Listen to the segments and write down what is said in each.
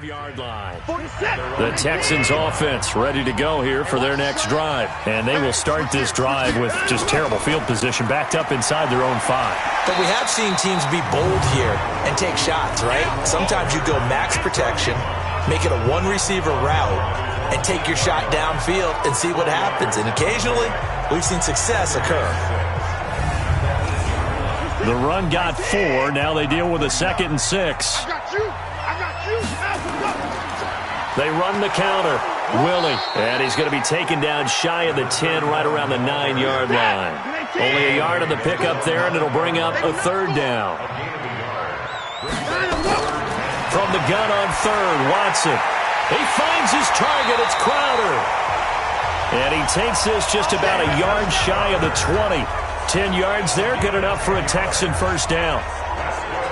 42-yard line. The Texans offense ready to go here for their next drive. And they will start this drive with just terrible field position backed up inside their own 5. But we have seen teams be bold here and take shots, right? Sometimes you go max protection, make it a one-receiver route, and take your shot downfield and see what happens. And occasionally, we've seen success occur. The run got 4. Now they deal with a 2nd and 6. They run the counter. Willie. And he's going to be taken down shy of the 10, right around the 9-yard line. Only a yard on the pickup there, and it'll bring up a 3rd down. From the gun on 3rd, Watson. He finds his target. It's Crowder. And he takes this just about a yard shy of the 20. 10 yards there, good enough for a Texan first down.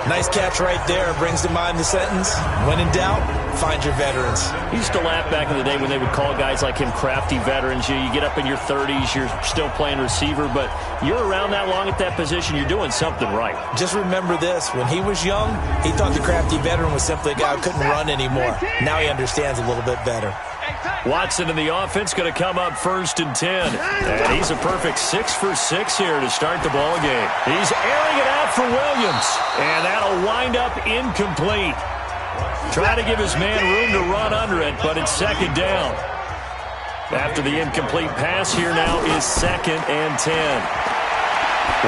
Nice catch right there. Brings to mind the sentence, when in doubt, find your veterans. He used to laugh back in the day when they would call guys like him crafty veterans. You get up in your 30s, you're still playing receiver, but you're around that long at that position, you're doing something right. Just remember this. When he was young, he thought the crafty veteran was simply a guy who couldn't run anymore. Now he understands a little bit better. Watson in the offense going to come up 1st and 10. And he's a perfect 6 for 6 here to start the ball game. He's airing it out for Williams. And that'll wind up incomplete. Trying to give his man room to run under it, but it's 2nd down. After the incomplete pass, here now is 2nd and 10.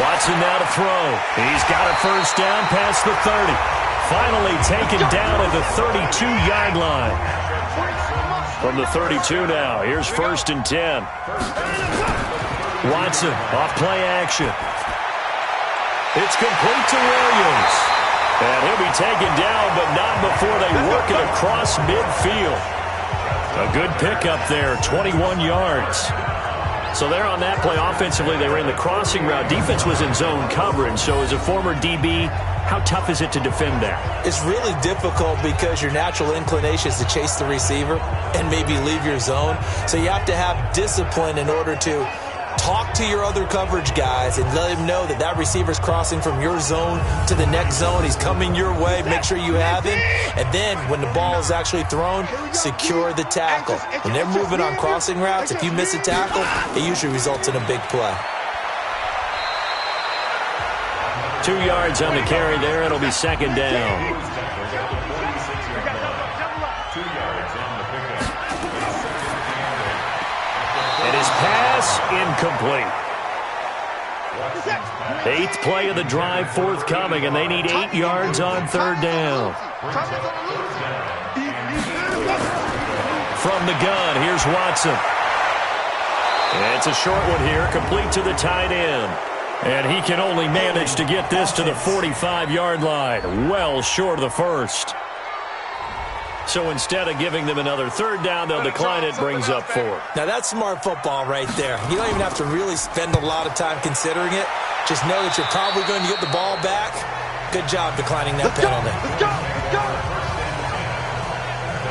Watson now to throw. He's got a first down past the 30. Finally taken down at the 32-yard line. From the 32 now, here's 1st and 10. Watson off play action. It's complete to Williams. And he'll be taken down, but not before they work it across midfield. A good pickup there, 21 yards. So there on that play, offensively, they ran the crossing route. Defense was in zone coverage, so as a former DB, how tough is it to defend that? It's really difficult because your natural inclination is to chase the receiver and maybe leave your zone. So you have to have discipline in order to talk to your other coverage guys and let him know that that receiver's crossing from your zone to the next zone. He's coming your way. Make sure you have him. And then when the ball is actually thrown, secure the tackle. When they're moving on crossing routes, if you miss a tackle, it usually results in a big play. 2 yards on the carry there. It'll be 2nd down. And his pass incomplete. 8th play of the drive forthcoming, and they need 8 yards on 3rd down. From the gun, here's Watson. And it's a short one here, complete to the tight end. And he can only manage to get this to the 45-yard line, well short of the 1st. So instead of giving them another 3rd down, they'll decline it, brings up 4. Now that's smart football right there. You don't even have to really spend a lot of time considering it. Just know that you're probably going to get the ball back. Good job declining that penalty. Let's go.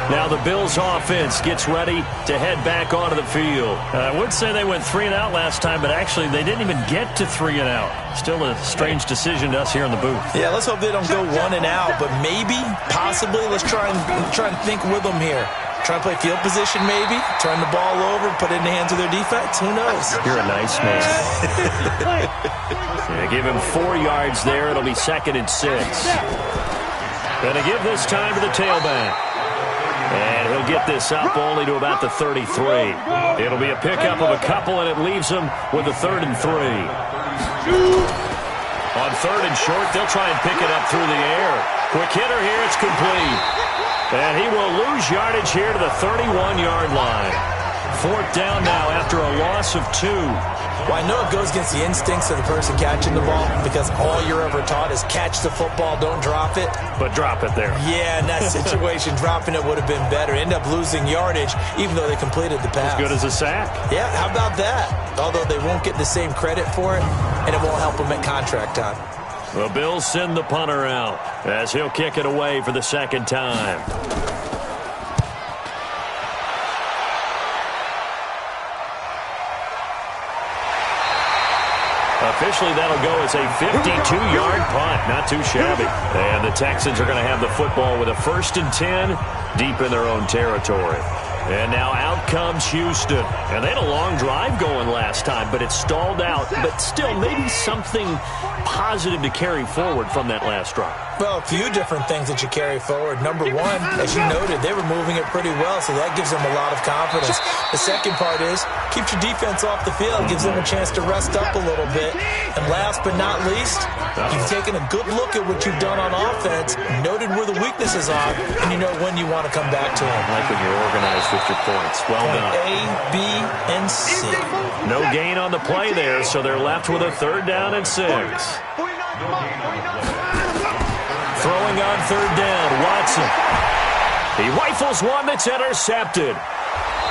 Now the Bills offense gets ready to head back onto the field. I would say they went 3 and out last time, but actually they didn't even get to 3 and out. Still a strange decision to us here in the booth. Yeah, let's hope they don't go 1 and out, but maybe, possibly, let's try and think with them here. Try and play field position maybe, turn the ball over, put it in the hands of their defense. Who knows? You're a nice man. They give him 4 yards there. It'll be 2nd and 6. Gonna give this time to the tailback. And he'll get this up only to about the 33. It'll be a pickup of a couple, and it leaves him with a 3rd and 3. On 3rd and short, they'll try and pick it up through the air. Quick hitter here, it's complete. And he will lose yardage here to the 31-yard line. 4th down now after a loss of 2. Well, I know it goes against the instincts of the person catching the ball because all you're ever taught is catch the football, don't drop it. But drop it there. Yeah, in that situation, dropping it would have been better. End up losing yardage even though they completed the pass. As good as a sack. Yeah, how about that? Although they won't get the same credit for it, and it won't help them at contract time. The Bills send the punter out as he'll kick it away for the 2nd time. A officially that'll go as a 52-yard punt. Not too shabby. And the Texans are going to have the football with a 1st and 10 deep in their own territory. And now out comes Houston. And they had a long drive going last time, but it stalled out. But still, maybe something positive to carry forward from that last drive. Well, a few different things that you carry forward. Number one, as you noted, they were moving it pretty well, so that gives them a lot of confidence. The second part is, keeps your defense off the field, gives them a chance to rest up a little bit. And last but not least, you've taken a good look at what you've done on offense, noted where the weaknesses are, and you know when you want to come back to them. I like when you're organized with your points. Well done. A, B, and C. No gain on the play there, so they're left with a 3rd down and 6. Throwing on 3rd down, Watson. He rifles one that's intercepted.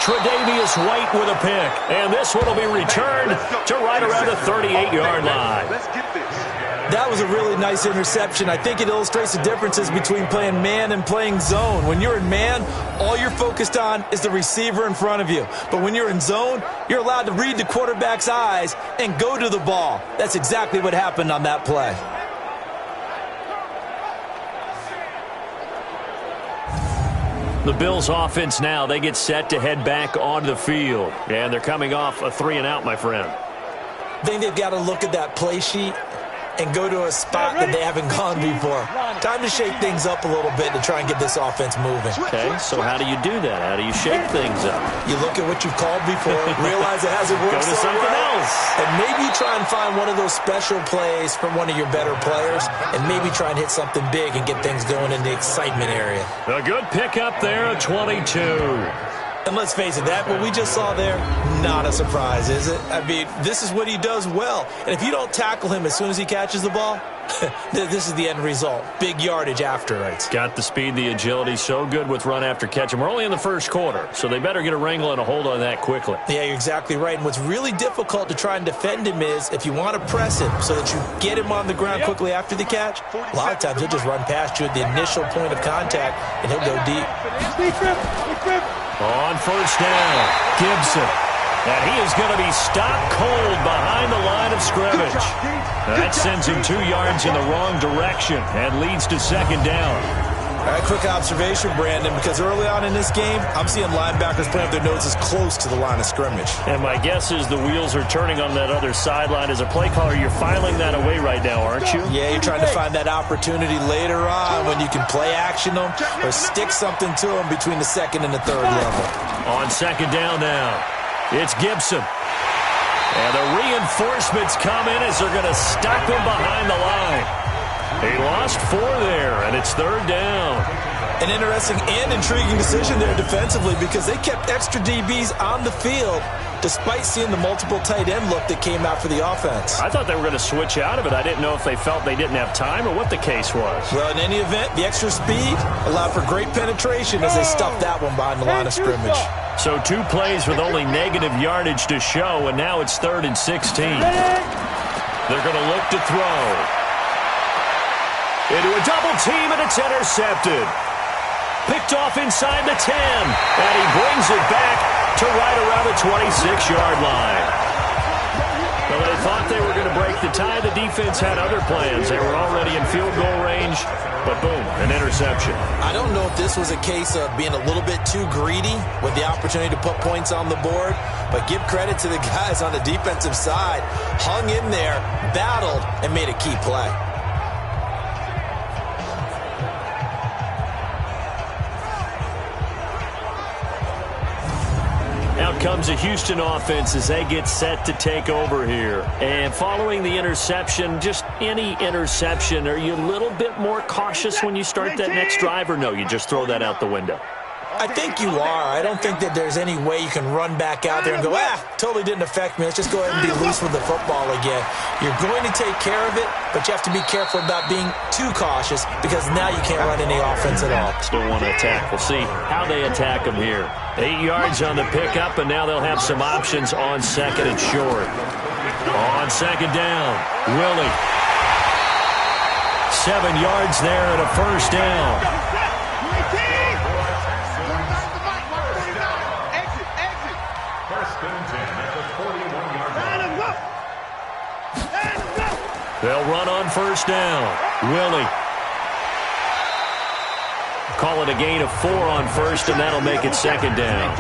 Tre'Davious White with a pick. And this one will be returned to right around the 38-yard line. That was a really nice interception. I think it illustrates the differences between playing man and playing zone. When you're in man, all you're focused on is the receiver in front of you. But when you're in zone, you're allowed to read the quarterback's eyes and go to the ball. That's exactly what happened on that play. The Bills offense now, they get set to head back onto the field. And they're coming off a 3-and-out, my friend. I think they've got to look at that play sheet and go to a spot that they haven't gone before. Time to shake things up a little bit to try and get this offense moving. Okay, so how do you do that? How do you shake things up? You look at what you've called before, realize it hasn't worked so something well, else. And maybe try and find one of those special plays from one of your better players, and maybe try and hit something big and get things going in the excitement area. A good pickup there, a 22. And let's face it, that what we just saw there, not a surprise, is it? I mean, this is what he does well. And if you don't tackle him as soon as he catches the ball, this is the end result. Big yardage after it. Got the speed, the agility, so good with run after catch. And we're only in the 1st quarter, so they better get a wrangle and a hold on that quickly. Yeah, you're exactly right. And what's really difficult to try and defend him is if you want to press him so that you get him on the ground quickly after the catch, a lot of times he'll just run past you at the initial point of contact, and he'll go deep. On 1st down, Gibson. And he is going to be stopped cold behind the line of scrimmage. That sends him 2 yards in the wrong direction and leads to 2nd down. All right, quick observation, Brandon, because early on in this game, I'm seeing linebackers playing with their noses close to the line of scrimmage. And my guess is the wheels are turning on that other sideline. As a play caller, you're filing that away right now, aren't you? Yeah, you're trying to find that opportunity later on when you can play action them or stick something to them between the 2nd and the 3rd level. On 2nd down now, it's Gibson. And the reinforcements come in as they're going to stop him behind the line. He lost 4 there, and it's 3rd down. An interesting and intriguing decision there defensively because they kept extra DBs on the field despite seeing the multiple tight end look that came out for the offense. I thought they were going to switch out of it. I didn't know if they felt they didn't have time or what the case was. Well, in any event, the extra speed allowed for great penetration as they stuffed that one behind the line of scrimmage. So 2 plays with only negative yardage to show, and now it's 3rd and 16. They're going to look to throw. Into a double team, and it's intercepted. Picked off inside the 10, and he brings it back to right around the 26-yard line. Well, they thought they were going to break the tie. The defense had other plans. They were already in field goal range, but boom, an interception. I don't know if this was a case of being a little bit too greedy with the opportunity to put points on the board, but give credit to the guys on the defensive side. Hung in there, battled, and made a key play. Out comes a Houston offense as they get set to take over here. And following the interception, just any interception, are you a little bit more cautious when you start that next drive, or no, you just throw that out the window? I think you are. I don't think that there's any way you can run back out there and go, totally didn't affect me. Let's just go ahead and be loose with the football again. You're going to take care of it, but you have to be careful about being too cautious because now you can't run any offense at all. Still want to attack. We'll see how they attack them here. 8 yards on the pickup, and now they'll have some options on 2nd and short. On 2nd down, Willie. 7 yards there and a 1st down. run on first down. Willie. Call it a gain of 4 on first, and that'll make it second down.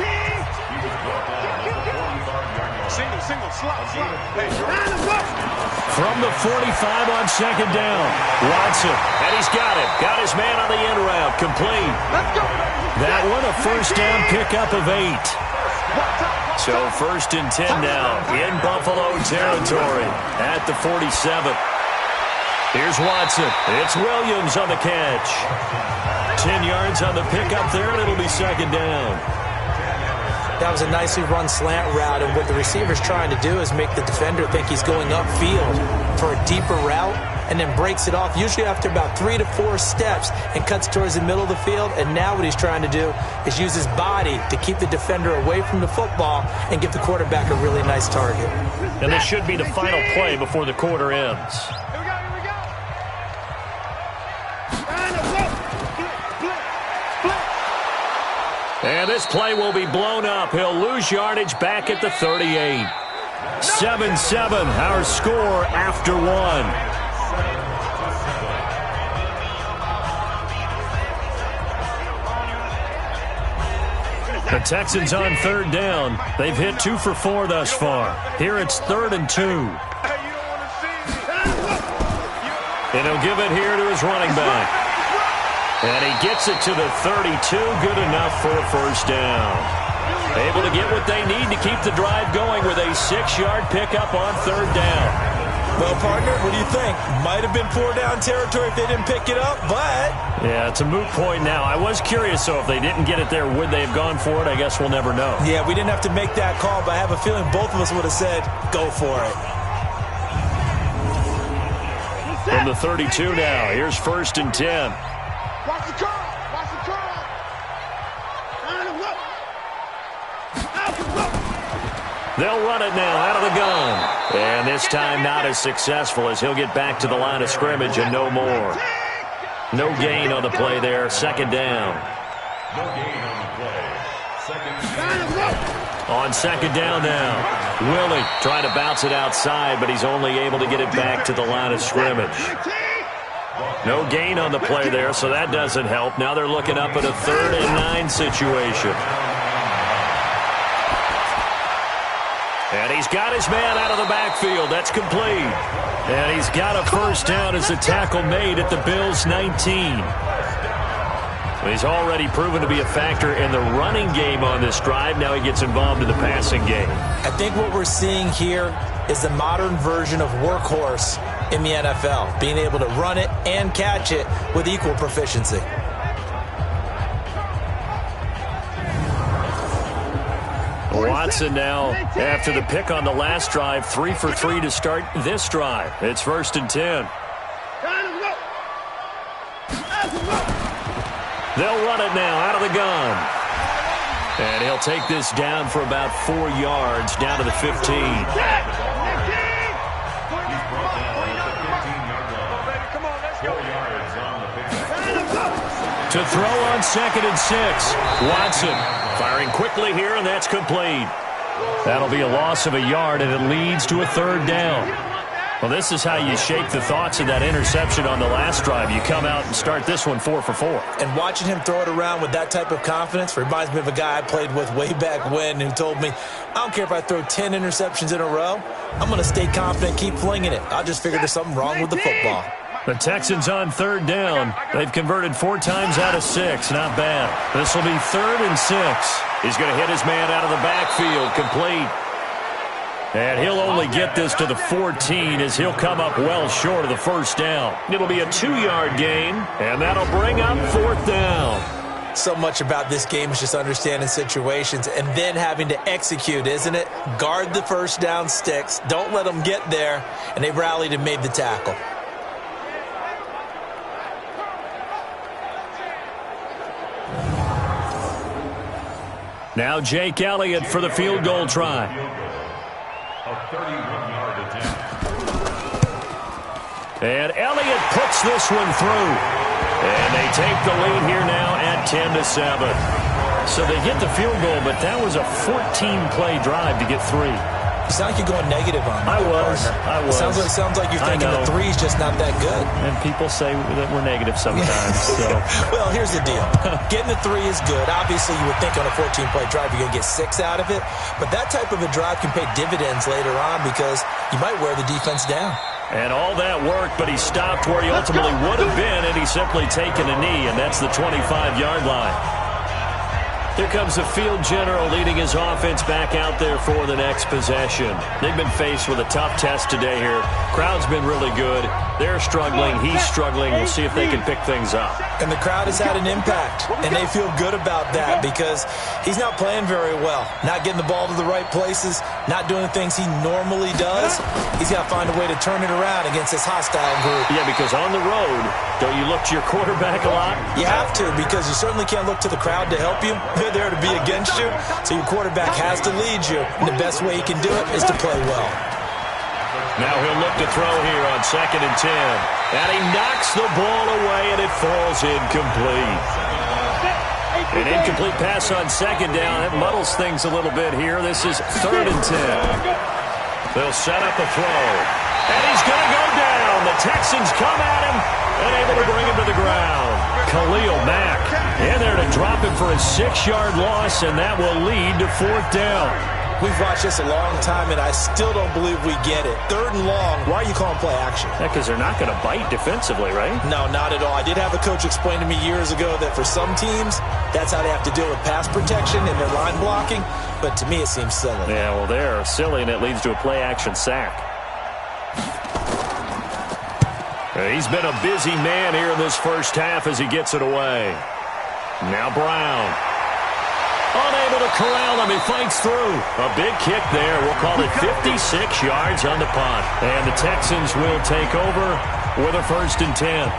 From the 45 on second down, Watson, and he's got it. Got his man on the end route, complete. That one a first down pickup of 8. So first and 10 now in Buffalo territory at the 47. Here's Watson. It's Williams on the catch. 10 yards on the pickup there, and it'll be second down. That was a nicely run slant route, and what the receiver's trying to do is make the defender think he's going upfield for a deeper route, and then breaks it off, usually after about 3 to 4 steps, and cuts towards the middle of the field. And now what he's trying to do is use his body to keep the defender away from the football and give the quarterback a really nice target. And this should be the final play before the quarter ends. And this play will be blown up. He'll lose yardage back at the 38. 7-7, our score after 1. The Texans on third down. They've hit 2 for 4 thus far. Here it's 3rd and 2. And he'll give it here to his running back. And he gets it to the 32. Good enough for a first down. Able to get what they need to keep the drive going with a 6-yard pickup on third down. Well, partner, what do you think? Might have been 4-down territory if they didn't pick it up, but... Yeah, it's a moot point now. I was curious, so if they didn't get it there, would they have gone for it? I guess we'll never know. Yeah, we didn't have to make that call, but I have a feeling both of us would have said, go for it. From the 32 now, here's 1st and 10. Watch the curl. Watch the curl. They'll run it now out of the gun. And this time not as successful as he'll get back to the line of scrimmage and no more. No gain on the play there. Second down. No gain on the play. On second down now. Willie trying to bounce it outside, but he's only able to get it back to the line of scrimmage. No gain on the play there, so that doesn't help. Now they're looking up at a 3rd and 9 situation. And he's got his man out of the backfield. That's complete. And he's got a first down as the tackle made at the Bills' 19. He's already proven to be a factor in the running game on this drive. Now he gets involved in the passing game. I think what we're seeing here is the modern version of workhorse in the NFL, being able to run it and catch it with equal proficiency. Watson now, after the pick on the last drive, 3 for 3 to start this drive. It's 1st and 10. They'll run it now out of the gun. And he'll take this down for about 4 yards, down to the 15. To throw on 2nd and 6. Watson firing quickly here, and that's complete. That'll be a loss of a yard, and it leads to a 3rd down. Well, this is how you shake the thoughts of that interception on the last drive. You come out and start this one 4 for 4. And watching him throw it around with that type of confidence reminds me of a guy I played with way back when who told me, I don't care if I throw 10 interceptions in a row. I'm going to stay confident, keep flinging it. I'll just figure there's something wrong with the football. The Texans on 3rd down. They've converted 4 times out of 6. Not bad. This will be 3rd and 6. He's going to hit his man out of the backfield. Complete. And he'll only get this to the 14 as he'll come up well short of the first down. It'll be a 2-yard gain, and that'll bring up 4th down. So much about this game is just understanding situations and then having to execute, isn't it? Guard the first down sticks. Don't let them get there. And they rallied and made the tackle. Now Jake Elliott for the field goal try. A 31-yard attempt. And Elliott puts this one through. And they take the lead here now at 10-7. So they get the field goal, but that was a 14-play drive to get 3. You sound like you're going negative on me. I was. Sounds like you're thinking the three's just not that good. And people say that we're negative sometimes. So. Well, here's the deal. Getting the three is good. Obviously, you would think on a 14-play drive you're going to get 6 out of it. But that type of a drive can pay dividends later on because you might wear the defense down. And all that worked, but he stopped where he ultimately would have been, and he's simply taken a knee, and that's the 25-yard line. Here comes the field general leading his offense back out there for the next possession. They've been faced with a tough test today here. Crowd's been really good. They're struggling. He's struggling. We'll see if they can pick things up. And the crowd has had an impact, and they feel good about that because he's not playing very well. Not getting the ball to the right places, not doing the things he normally does. He's got to find a way to turn it around against this hostile group. Yeah, because on the road, don't you look to your quarterback a lot? You have to, because you certainly can't look to the crowd to help you. They're there to be against you, so your quarterback has to lead you. And the best way he can do it is to play well. Now he'll look to throw here on 2nd and 10. And he knocks the ball away, and it falls incomplete. An incomplete pass on 2nd down. That muddles things a little bit here. This is 3rd and 10. They'll set up a throw. And he's going to go down. The Texans come at him and able to bring him to the ground. Khalil Mack in there to drop him for a 6-yard loss, and that will lead to 4th down. We've watched this a long time, and I still don't believe we get it. 3rd and long, why are you calling play action? Yeah, because they're not going to bite defensively, right? No, not at all. I did have a coach explain to me years ago that for some teams, that's how they have to deal with pass protection and their line blocking, but to me it seems silly. Yeah, well, they're silly, and it leads to a play-action sack. He's been a busy man here in this first half as he gets it away. Now Brown. Unable to corral him. He fights through. A big kick there. We'll call it 56 yards on the punt. And the Texans will take over with a 1st and 10.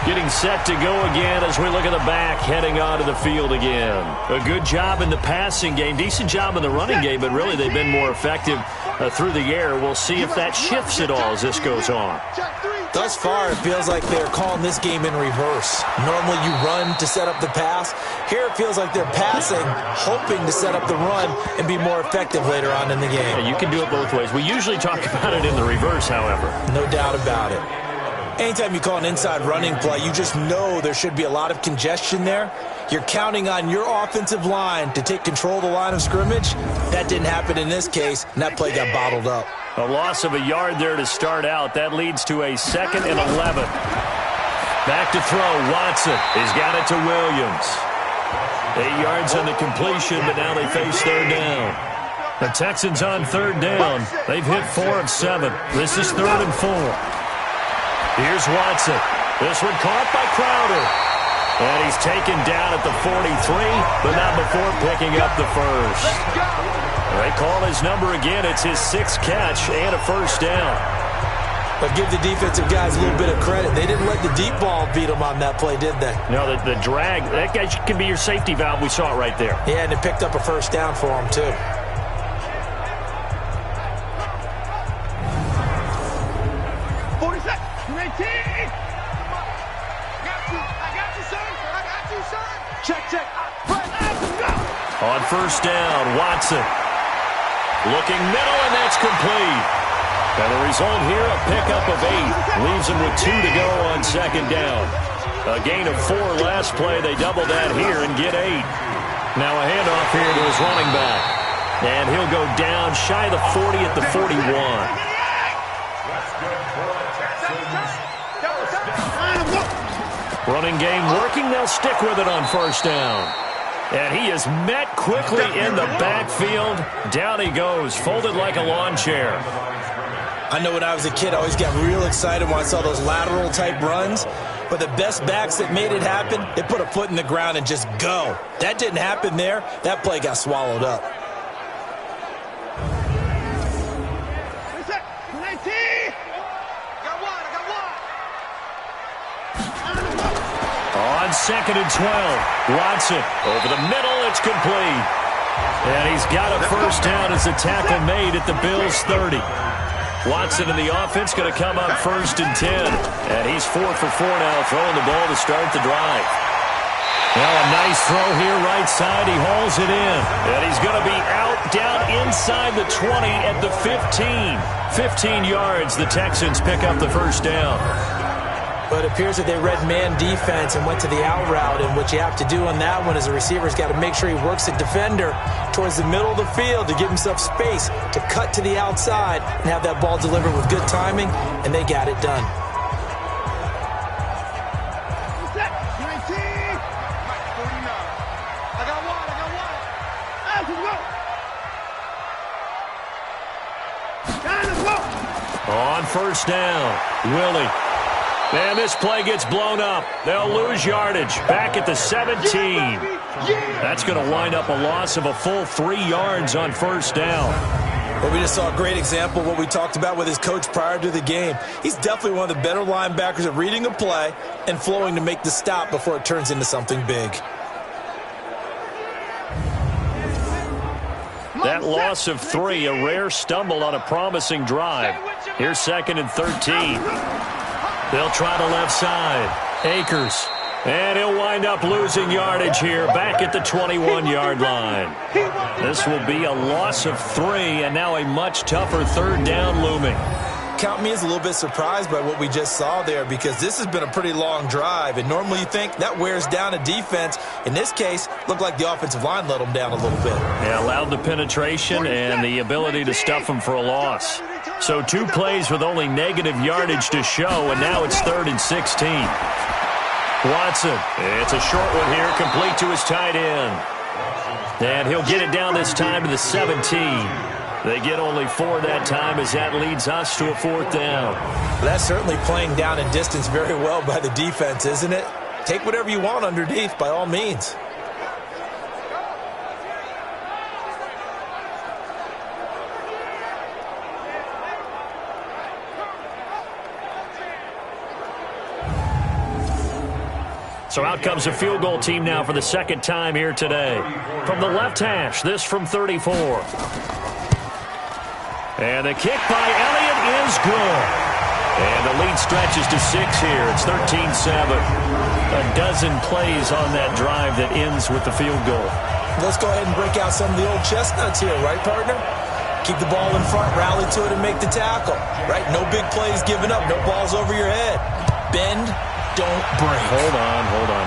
Getting set to go again as we look at the back, heading onto the field again. A good job in the passing game. Decent job in the running game, but really they've been more effective through the air. We'll see if that shifts at all as this goes on. Thus far, it feels like they're calling this game in reverse. Normally you run to set up the pass. Here it feels like they're passing, hoping to set up the run and be more effective later on in the game. Yeah, you can do it both ways. We usually talk about it in the reverse, however. No doubt about it. Anytime you call an inside running play, you just know there should be a lot of congestion there. You're counting on your offensive line to take control of the line of scrimmage. That didn't happen in this case, and that play got bottled up. A loss of a yard there to start out. That leads to a 2nd and 11. Back to throw. Watson. He's got it to Williams. 8 yards on the completion, but now they face 3rd down. The Texans on 3rd down. They've hit 4 of 7. This is 3rd and 4. Here's Watson. This one caught by Crowder. And he's taken down at the 43, but not before picking up the first. They call his number again. It's his 6th catch and a 1st down. But give the defensive guys a little bit of credit. They didn't let the deep ball beat them on that play, did they? No, the drag, that guy can be your safety valve. We saw it right there. Yeah, and it picked up a 1st down for him, too. On 1st down, Watson. Looking middle, and that's complete. And the result here, a pickup of 8. Leaves him with 2 to go on 2nd down. A gain of 4 last play. They double that here and get 8. Now a handoff here to his running back. And he'll go down shy of the 40 at the 41. Running game working. They'll stick with it on 1st down. And he is met quickly in the backfield. Down he goes, folded like a lawn chair. I know when I was a kid, I always got real excited when I saw those lateral-type runs. But the best backs that made it happen, they put a foot in the ground and just go. That didn't happen there. That play got swallowed up. On 2nd and 12, Watson over the middle, it's complete. And he's got a 1st down as the tackle made at the Bills' 30. Watson in the offense going to come up 1st and 10. And he's 4 for 4 now, throwing the ball to start the drive. Well, a nice throw here right side. He hauls it in. And he's going to be out down inside the 20 at the 15. 15 yards. The Texans pick up the first down. But it appears that they read man defense and went to the out route. And what you have to do on that one is the receiver's got to make sure he works the defender towards the middle of the field to give himself space to cut to the outside and have that ball delivered with good timing, and they got it done. On first down, Willie. And this play gets blown up. They'll lose yardage. Back at the 17. That's going to wind up a loss of a full 3 yards on first down. Well, we just saw a great example of what we talked about with his coach prior to the game. He's definitely one of the better linebackers at reading a play and flowing to make the stop before it turns into something big. That loss of 3, a rare stumble on a promising drive. Here's 2nd and 13. They'll try the left side. Akers. And he'll wind up losing yardage here back at the 21-yard line. This will be a loss of 3, and now a much tougher 3rd down looming. Count me as a little bit surprised by what we just saw there, because this has been a pretty long drive, and normally you think that wears down a defense. In this case, looked like the offensive line let them down a little bit. Yeah, allowed the penetration and the ability to stuff them for a loss. So 2 plays with only negative yardage to show, and now it's 3rd and 16. Watson, it's a short one here, complete to his tight end. And he'll get it down this time to the 17. They get only 4 that time as that leads us to a 4th down. That's certainly playing down in distance very well by the defense, isn't it? Take whatever you want underneath, by all means. So out comes a field goal team now for the 2nd time here today. From the left hash, this from 34. And the kick by Elliott is good. And the lead stretches to 6 here. It's 13-7. A dozen plays on that drive that ends with the field goal. Let's go ahead and break out some of the old chestnuts here, right, partner? Keep the ball in front, rally to it, and make the tackle. Right? No big plays given up. No balls over your head. Bend, don't break. Hold on.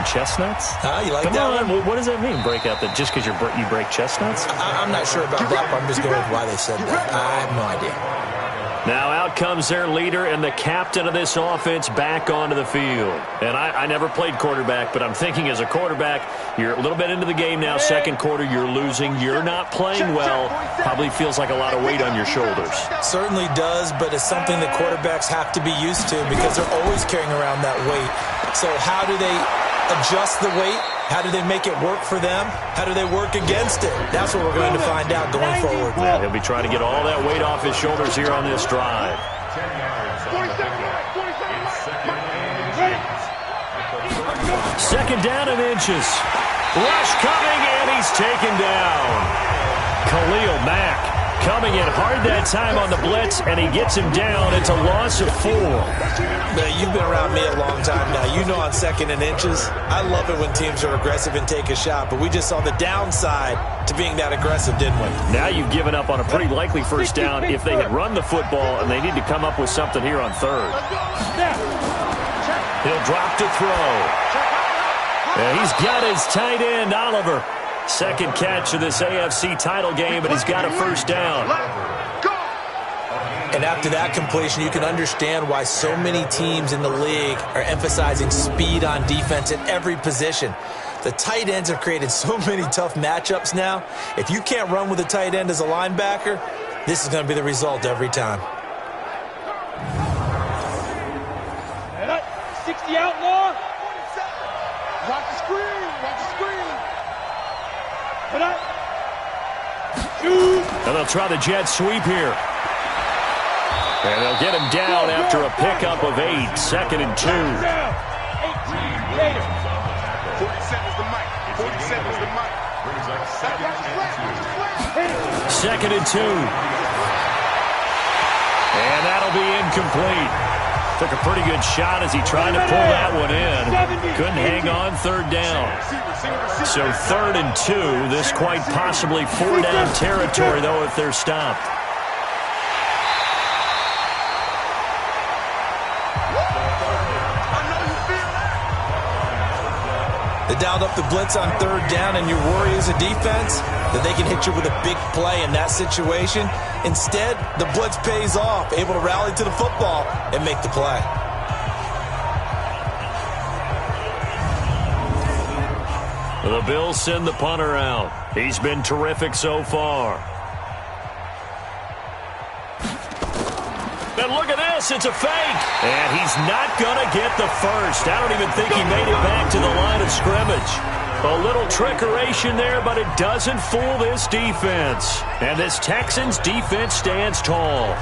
Chestnuts? You like Come that on. one? What does that mean, break out? That just because you break chestnuts? I'm not sure about that, but I'm just going with why they said that. I have no idea. Now out comes their leader and the captain of this offense back onto the field. And I never played quarterback, but I'm thinking as a quarterback, you're a little bit into the game now. 2nd quarter, you're losing. You're not playing well. Probably feels like a lot of weight on your shoulders. Certainly does, but it's something that quarterbacks have to be used to because they're always carrying around that weight. So how do they adjust the weight? How do they make it work for them? How do they work against it? That's what we're going to find out going forward. Yeah, he'll be trying to get all that weight off his shoulders here on this drive. 2nd down and inches. Rush coming, and he's taken down. Khalil Mack coming in hard that time on the blitz, and he gets him down. It's a loss of 4. Now, you've been around me a long time now. You know on 2nd and inches, I love it when teams are aggressive and take a shot, but we just saw the downside to being that aggressive, didn't we? Now you've given up on a pretty likely first down if they had run the football, and they need to come up with something here on 3rd. He'll drop to throw. And he's got his tight end, Oliver. 2nd catch of this AFC title game, and he's got a first down. And after that completion, you can understand why so many teams in the league are emphasizing speed on defense at every position. The tight ends have created so many tough matchups now. If you can't run with a tight end as a linebacker, this is going to be the result every time. 60 outlaw. Watch the screen. Watch the screen. And they'll try the jet sweep here. And they'll get him down after a pickup of 8. 2nd and 2. 18 later. 40 seconds to Mike. 40 seconds to Mike. 2nd and 2. And that'll be incomplete. Took a pretty good shot as he tried to pull that one in. Couldn't hang on third down. So 3rd and 2. This quite possibly 4-down territory, though, if they're stopped. They dialed up the blitz on 3rd down, and your worry as a defense that they can hit you with a big play in that situation. Instead, the blitz pays off, able to rally to the football and make the play. The Bills send the punter out. He's been terrific so far. And look at this, it's a fake. And he's not going to get the first. I don't even think he made it back to the line of scrimmage. A little trickeration there, but it doesn't fool this defense. And this Texans defense stands tall.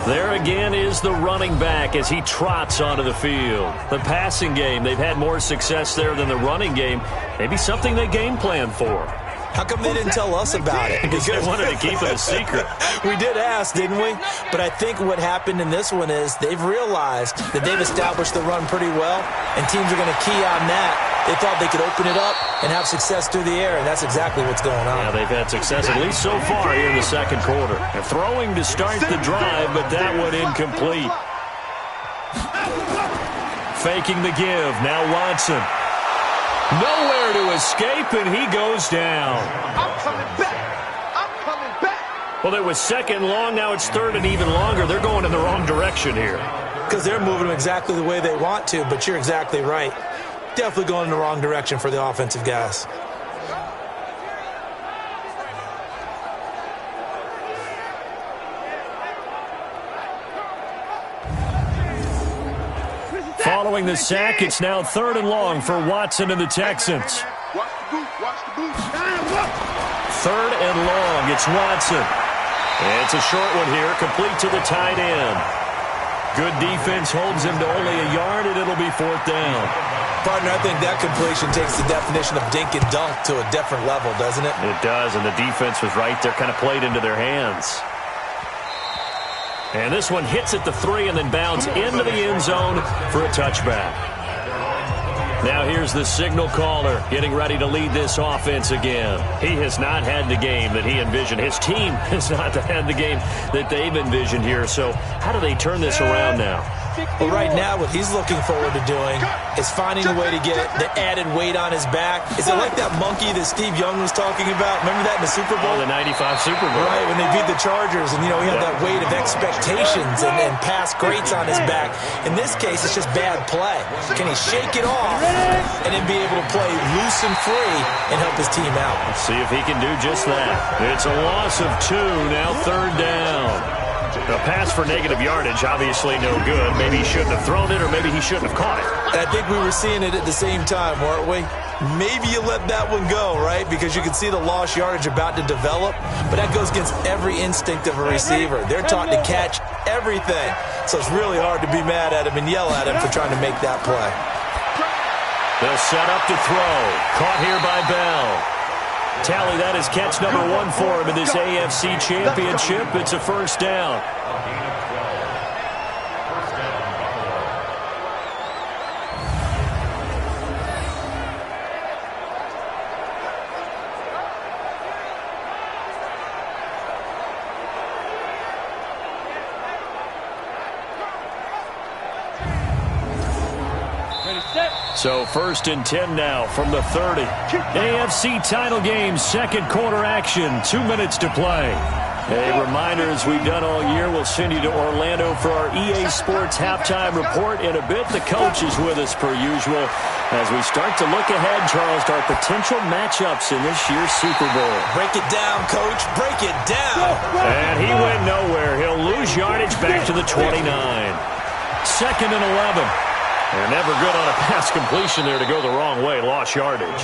There again is the running back as he trots onto the field. The passing game, they've had more success there than the running game. Maybe something they game plan for. How come they didn't tell us about it? Because they wanted to keep it a secret. We did ask, didn't we? But I think what happened in this one is they've realized that they've established the run pretty well, and teams are going to key on that. They thought they could open it up and have success through the air, and that's exactly what's going on. Yeah, they've had success at least so far here in the second quarter. They're throwing to start the drive, but that one incomplete. Faking the give. Now Watson. Nowhere to escape, and he goes down. I'm coming back. I'm coming back. Well, it was 2nd long. Now it's 3rd and even longer. They're going in the wrong direction here. Because they're moving them exactly the way they want to, but you're exactly right. Definitely going in the wrong direction for the offensive guys. Following the sack, it's now 3rd and long for Watson and the Texans. Watch the boot. Watch the boot. 3rd and long. It's Watson. And it's a short one here, complete to the tight end. Good defense holds him to only a yard, and it'll be 4th down. Partner, I think that completion takes the definition of dink and dunk to a different level, doesn't it? It does, and the defense was right there, kind of played into their hands. And this one hits at the 3 and then bounds into the end zone for a touchback. Now here's the signal caller getting ready to lead this offense again. He has not had the game that he envisioned. His team has not had the game that they've envisioned here. So how do they turn this around now? Well, right now, what he's looking forward to doing is finding a way to get the added weight on his back. Is it like that monkey that Steve Young was talking about? Remember that in the Super Bowl? Oh, the 95 Super Bowl. Right, when they beat the Chargers, and, he had that weight of expectations and past greats on his back. In this case, it's just bad play. Can he shake it off and then be able to play loose and free and help his team out? Let's see if he can do just that. It's a loss of 2, now 3rd down. A pass for negative yardage, obviously no good. Maybe he shouldn't have thrown it, or maybe he shouldn't have caught it. I think we were seeing it at the same time, weren't we? Maybe you let that one go, right? Because you can see the lost yardage about to develop. But that goes against every instinct of a receiver. They're taught to catch everything. So it's really hard to be mad at him and yell at him for trying to make that play. They'll set up to throw. Caught here by Bell. Tally, that is catch number 1 for him in this AFC Championship. It's a 1st down. So 1st and 10 now from the 30. AFC title game, 2nd quarter action, 2 minutes to play. A reminder, as we've done all year, we'll send you to Orlando for our EA Sports halftime report in a bit. The coach is with us per usual as we start to look ahead, Charles, to our potential matchups in this year's Super Bowl. Break it down, Coach. Break it down. And he went nowhere. He'll lose yardage back to the 29. 2nd and 11. They're never good on a pass completion there to go the wrong way. Lost yardage.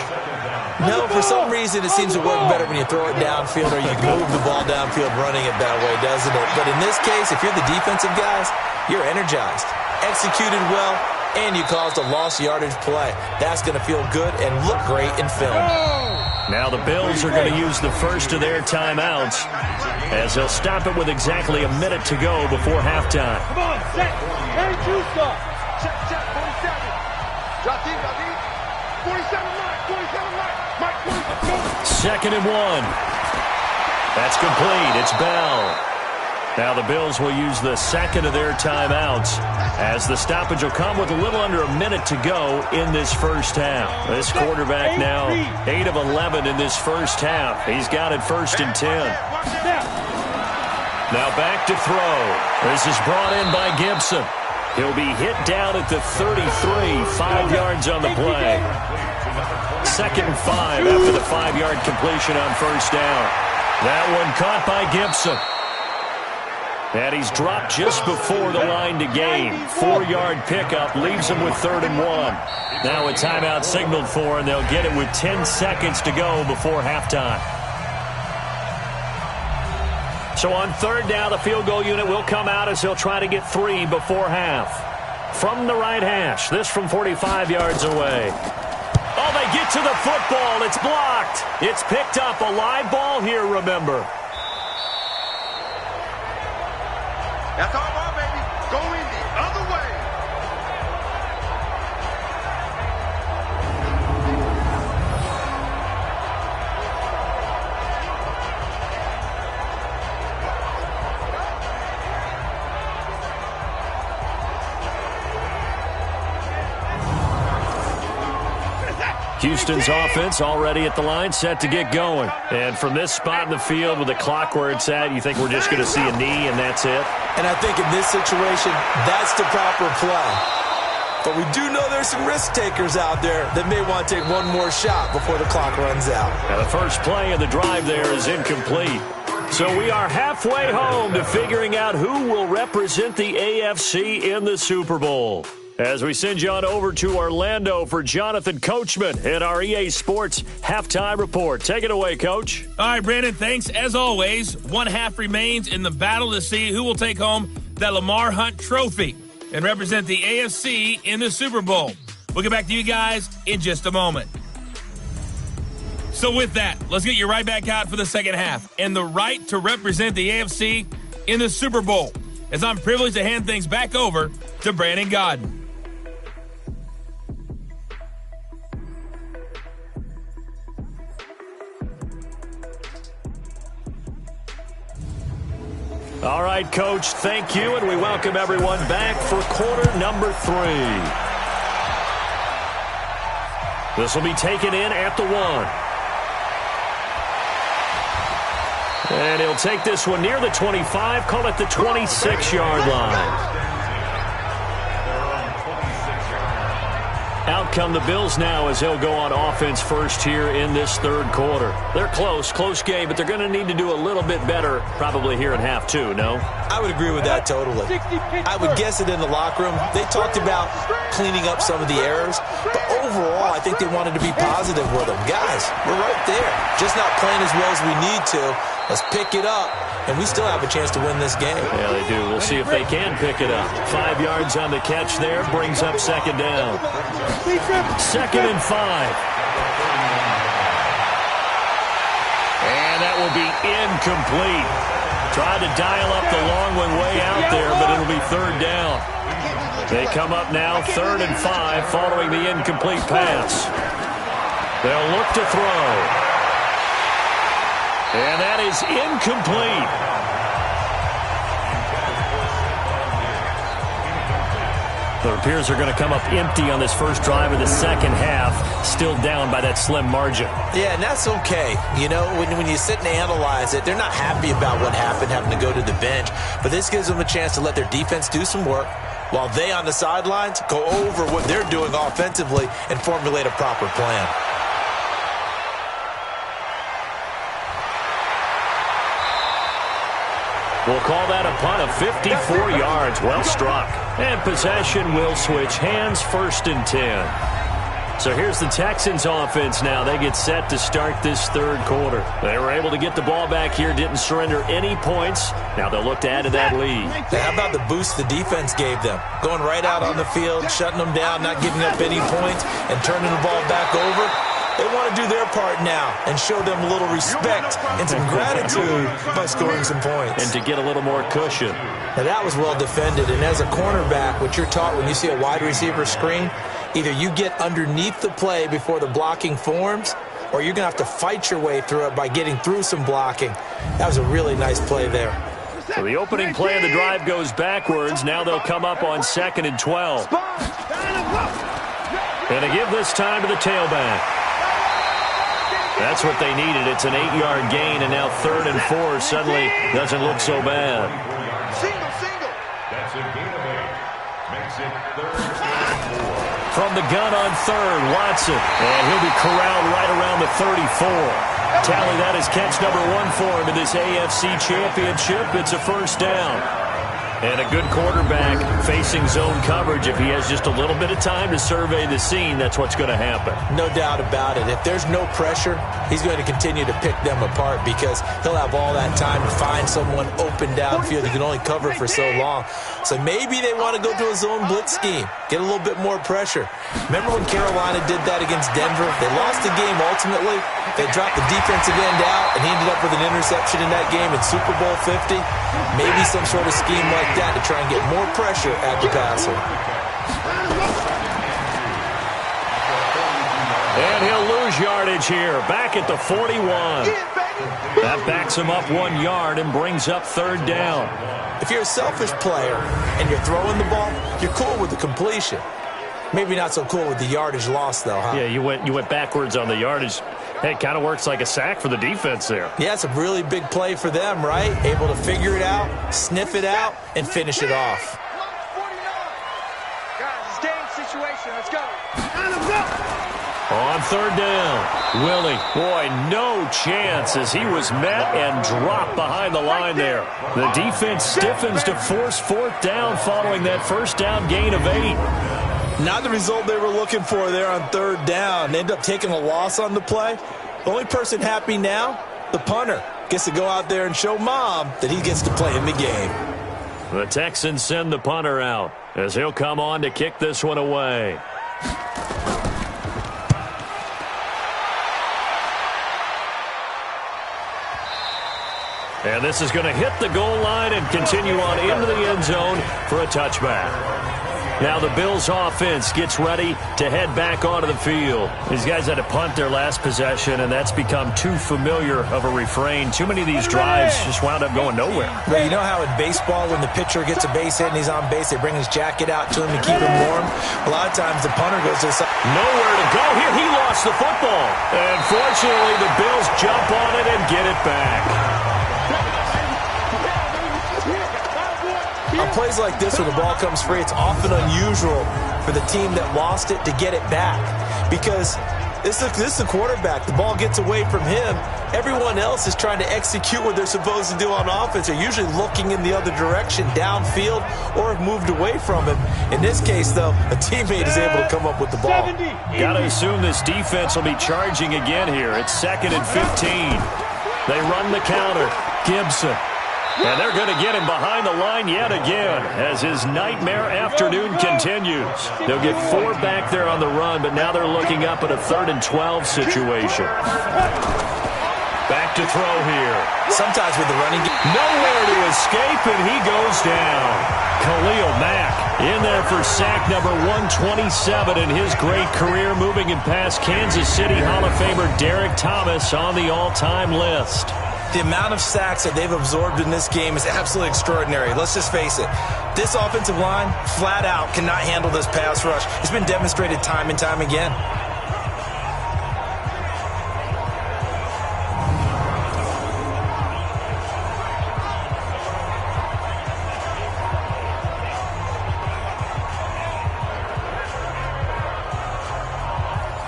No, for some reason it seems to work better when you throw it downfield or you move the ball downfield running it that way, doesn't it? But in this case, if you're the defensive guys, you're energized, executed well, and you caused a lost yardage play. That's going to feel good and look great in film. Now the Bills are going to use the first of their timeouts as they'll stop it with exactly a minute to go before halftime. Come on, set. Hey, two stop. Check, 47. Drop deep. 47 line, 47 line. Mike, 2nd and 1. That's complete. It's Bell. Now the Bills will use the second of their timeouts as the stoppage will come with a little under a minute to go in this first half. This quarterback now 8 of 11 in this first half. He's got it 1st and 10. Now back to throw. This is brought in by Gibson. He'll be hit down at the 33, 5 yards on the play. 2nd and 5 after the 5-yard completion on first down. That one caught by Gibson. And he's dropped just before the line to gain. 4-yard pickup leaves him with 3rd and 1. Now a timeout signaled for, and they'll get it with 10 seconds to go before halftime. So on 3rd down, the field goal unit will come out as they'll try to get 3 before half. From the right hash, this from 45 yards away. Oh, they get to the football. It's blocked. It's picked up. A live ball here, remember. That's all right, baby. Going the other way. Houston's offense already at the line, set to get going. And from this spot in the field with the clock where it's at, you think we're just going to see a knee and that's it? And I think in this situation, that's the proper play. But we do know there's some risk takers out there that may want to take one more shot before the clock runs out. Now the first play of the drive there is incomplete. So we are halfway home to figuring out who will represent the AFC in the Super Bowl. As we send you on over to Orlando for Jonathan Coachman in our EA Sports Halftime Report. Take it away, Coach. All right, Brandon, thanks. As always, one half remains in the battle to see who will take home that Lamar Hunt trophy and represent the AFC in the Super Bowl. We'll get back to you guys in just a moment. So with that, let's get you right back out for the second half and the right to represent the AFC in the Super Bowl, as I'm privileged to hand things back over to Brandon Gaudin. All right, Coach, thank you, and we welcome everyone back for quarter number 3. This will be taken in at the 1. And he'll take this one near the 25, call it the 26-yard line. Out come the Bills now as they'll go on offense first here in this third quarter. They're close game, but they're going to need to do a little bit better probably here in half 2, no? I would agree with that totally. I would guess it in the locker room. They talked about cleaning up some of the errors, but overall I think they wanted to be positive with them. Guys, we're right there. Just not playing as well as we need to. Let's pick it up, and we still have a chance to win this game. Yeah, they do. We'll see if they can pick it up. 5 yards on the catch there, brings up second down. 2nd and 5. And that will be incomplete. Tried to dial up the long one way out there, but it'll be 3rd down. They come up now 3rd and 5 following the incomplete pass. They'll look to throw. And that is incomplete. It appears they're going to come up empty on this first drive of the second half, still down by that slim margin. Yeah, and that's okay. You know, when you sit and analyze it, they're not happy about what happened, having to go to the bench. But this gives them a chance to let their defense do some work while they on the sidelines go over what they're doing offensively and formulate a proper plan. We'll call that a punt of 54 yards. Well struck. And possession will switch hands, 1st and 10. So here's the Texans offense now. They get set to start this third quarter. They were able to get the ball back here, didn't surrender any points. Now they'll look to add to that lead. How about the boost the defense gave them? Going right out on the field, shutting them down, not giving up any points, and turning the ball back over. They want to do their part now and show them a little respect and some gratitude by scoring some points. And to get a little more cushion. Now, that was well defended. And as a cornerback, what you're taught when you see a wide receiver screen, either you get underneath the play before the blocking forms, or you're going to have to fight your way through it by getting through some blocking. That was a really nice play there. So the opening play of the drive goes backwards. Now they'll come up on 2nd and 12. And to give this time to the tailback. That's what they needed. It's an 8-yard gain, and now 3rd and 4 suddenly doesn't look so bad. Single. That's a gain of 8. Makes it 3rd and 4. From the gun on 3rd, Watson. And he'll be corralled right around the 34. Tally, that is catch number 1 for him in this AFC Championship. It's a first down. And a good quarterback facing zone coverage. If he has just a little bit of time to survey the scene, that's what's going to happen. No doubt about it. If there's no pressure, he's going to continue to pick them apart because he'll have all that time to find someone open downfield. He can only cover for so long. So maybe they want to go to a zone blitz scheme, get a little bit more pressure. Remember when Carolina did that against Denver? They lost the game ultimately. They dropped the defensive end out, and he ended up with an interception in that game in Super Bowl 50. Maybe some sort of scheme like that to try and get more pressure at the passer. And he'll lose yardage here, back at the 41. That backs him up 1 yard and brings up 3rd down. If you're a selfish player and you're throwing the ball, you're cool with the completion. Maybe not so cool with the yardage loss, though, huh? Yeah, you went backwards on the yardage. Hey, it kind of works like a sack for the defense there. Yeah, it's a really big play for them, right? Able to figure it out, sniff it out, and finish it off. Guys, it's game situation. Let's go. On 3rd down, Willie, boy, no chance as he was met and dropped behind the line there. The defense stiffens to force 4th down following that first down gain of 8. Not the result they were looking for there on 3rd down. They end up taking a loss on the play. The only person happy now, the punter, gets to go out there and show Mom that he gets to play in the game. The Texans send the punter out as he'll come on to kick this one away. And this is going to hit the goal line and continue on into the end zone for a touchback. Now the Bills offense gets ready to head back onto the field. These guys had to punt their last possession, and that's become too familiar of a refrain. Too many of these drives just wound up going nowhere. But you know how in baseball, when the pitcher gets a base hit and he's on base, they bring his jacket out to him to keep him warm? A lot of times the punter goes to the side. Nowhere to go. Here he lost the football. And fortunately, the Bills jump on it and get it back. On plays like this, when the ball comes free, it's often unusual for the team that lost it to get it back. Because this is the quarterback. The ball gets away from him. Everyone else is trying to execute what they're supposed to do on offense. They're usually looking in the other direction, downfield, or have moved away from him. In this case, though, a teammate is able to come up with the ball. Got to assume this defense will be charging again here. It's 2nd and 15. They run the counter. Gibson. And they're going to get him behind the line yet again as his nightmare afternoon continues. They'll get 4 back there on the run, but now they're looking up at a 3rd and 12 situation. Back to throw here. Sometimes with the running game. Nowhere to escape, and he goes down. Khalil Mack in there for sack number 127 in his great career, moving him past Kansas City Hall of Famer Derek Thomas on the all-time list. The amount of sacks that they've absorbed in this game is absolutely extraordinary. Let's just face it. This offensive line, flat out, cannot handle this pass rush. It's been demonstrated time and time again.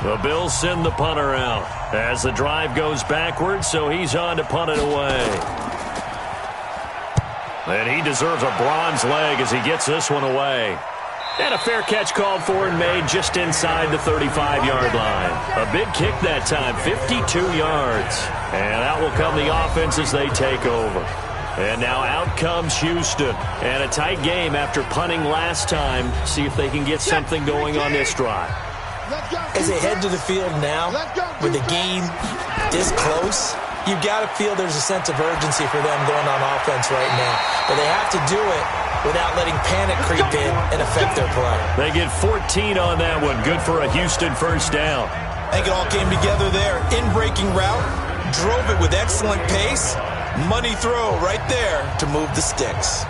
The Bills send the punter out as the drive goes backwards, so he's on to punt it away. And he deserves a bronze leg as he gets this one away. And a fair catch called for and made just inside the 35-yard line. A big kick that time, 52 yards. And out will come the offense as they take over. And now out comes Houston. And a tight game after punting last time. See if they can get something going on this drive. As they head to the field now, with the game this close, you've got to feel there's a sense of urgency for them going on offense right now. But they have to do it without letting panic creep in and affect their play. They get 14 on that one. Good for a Houston first down. I think it all came together there. In-breaking route, drove it with excellent pace. Money throw right there to move the sticks.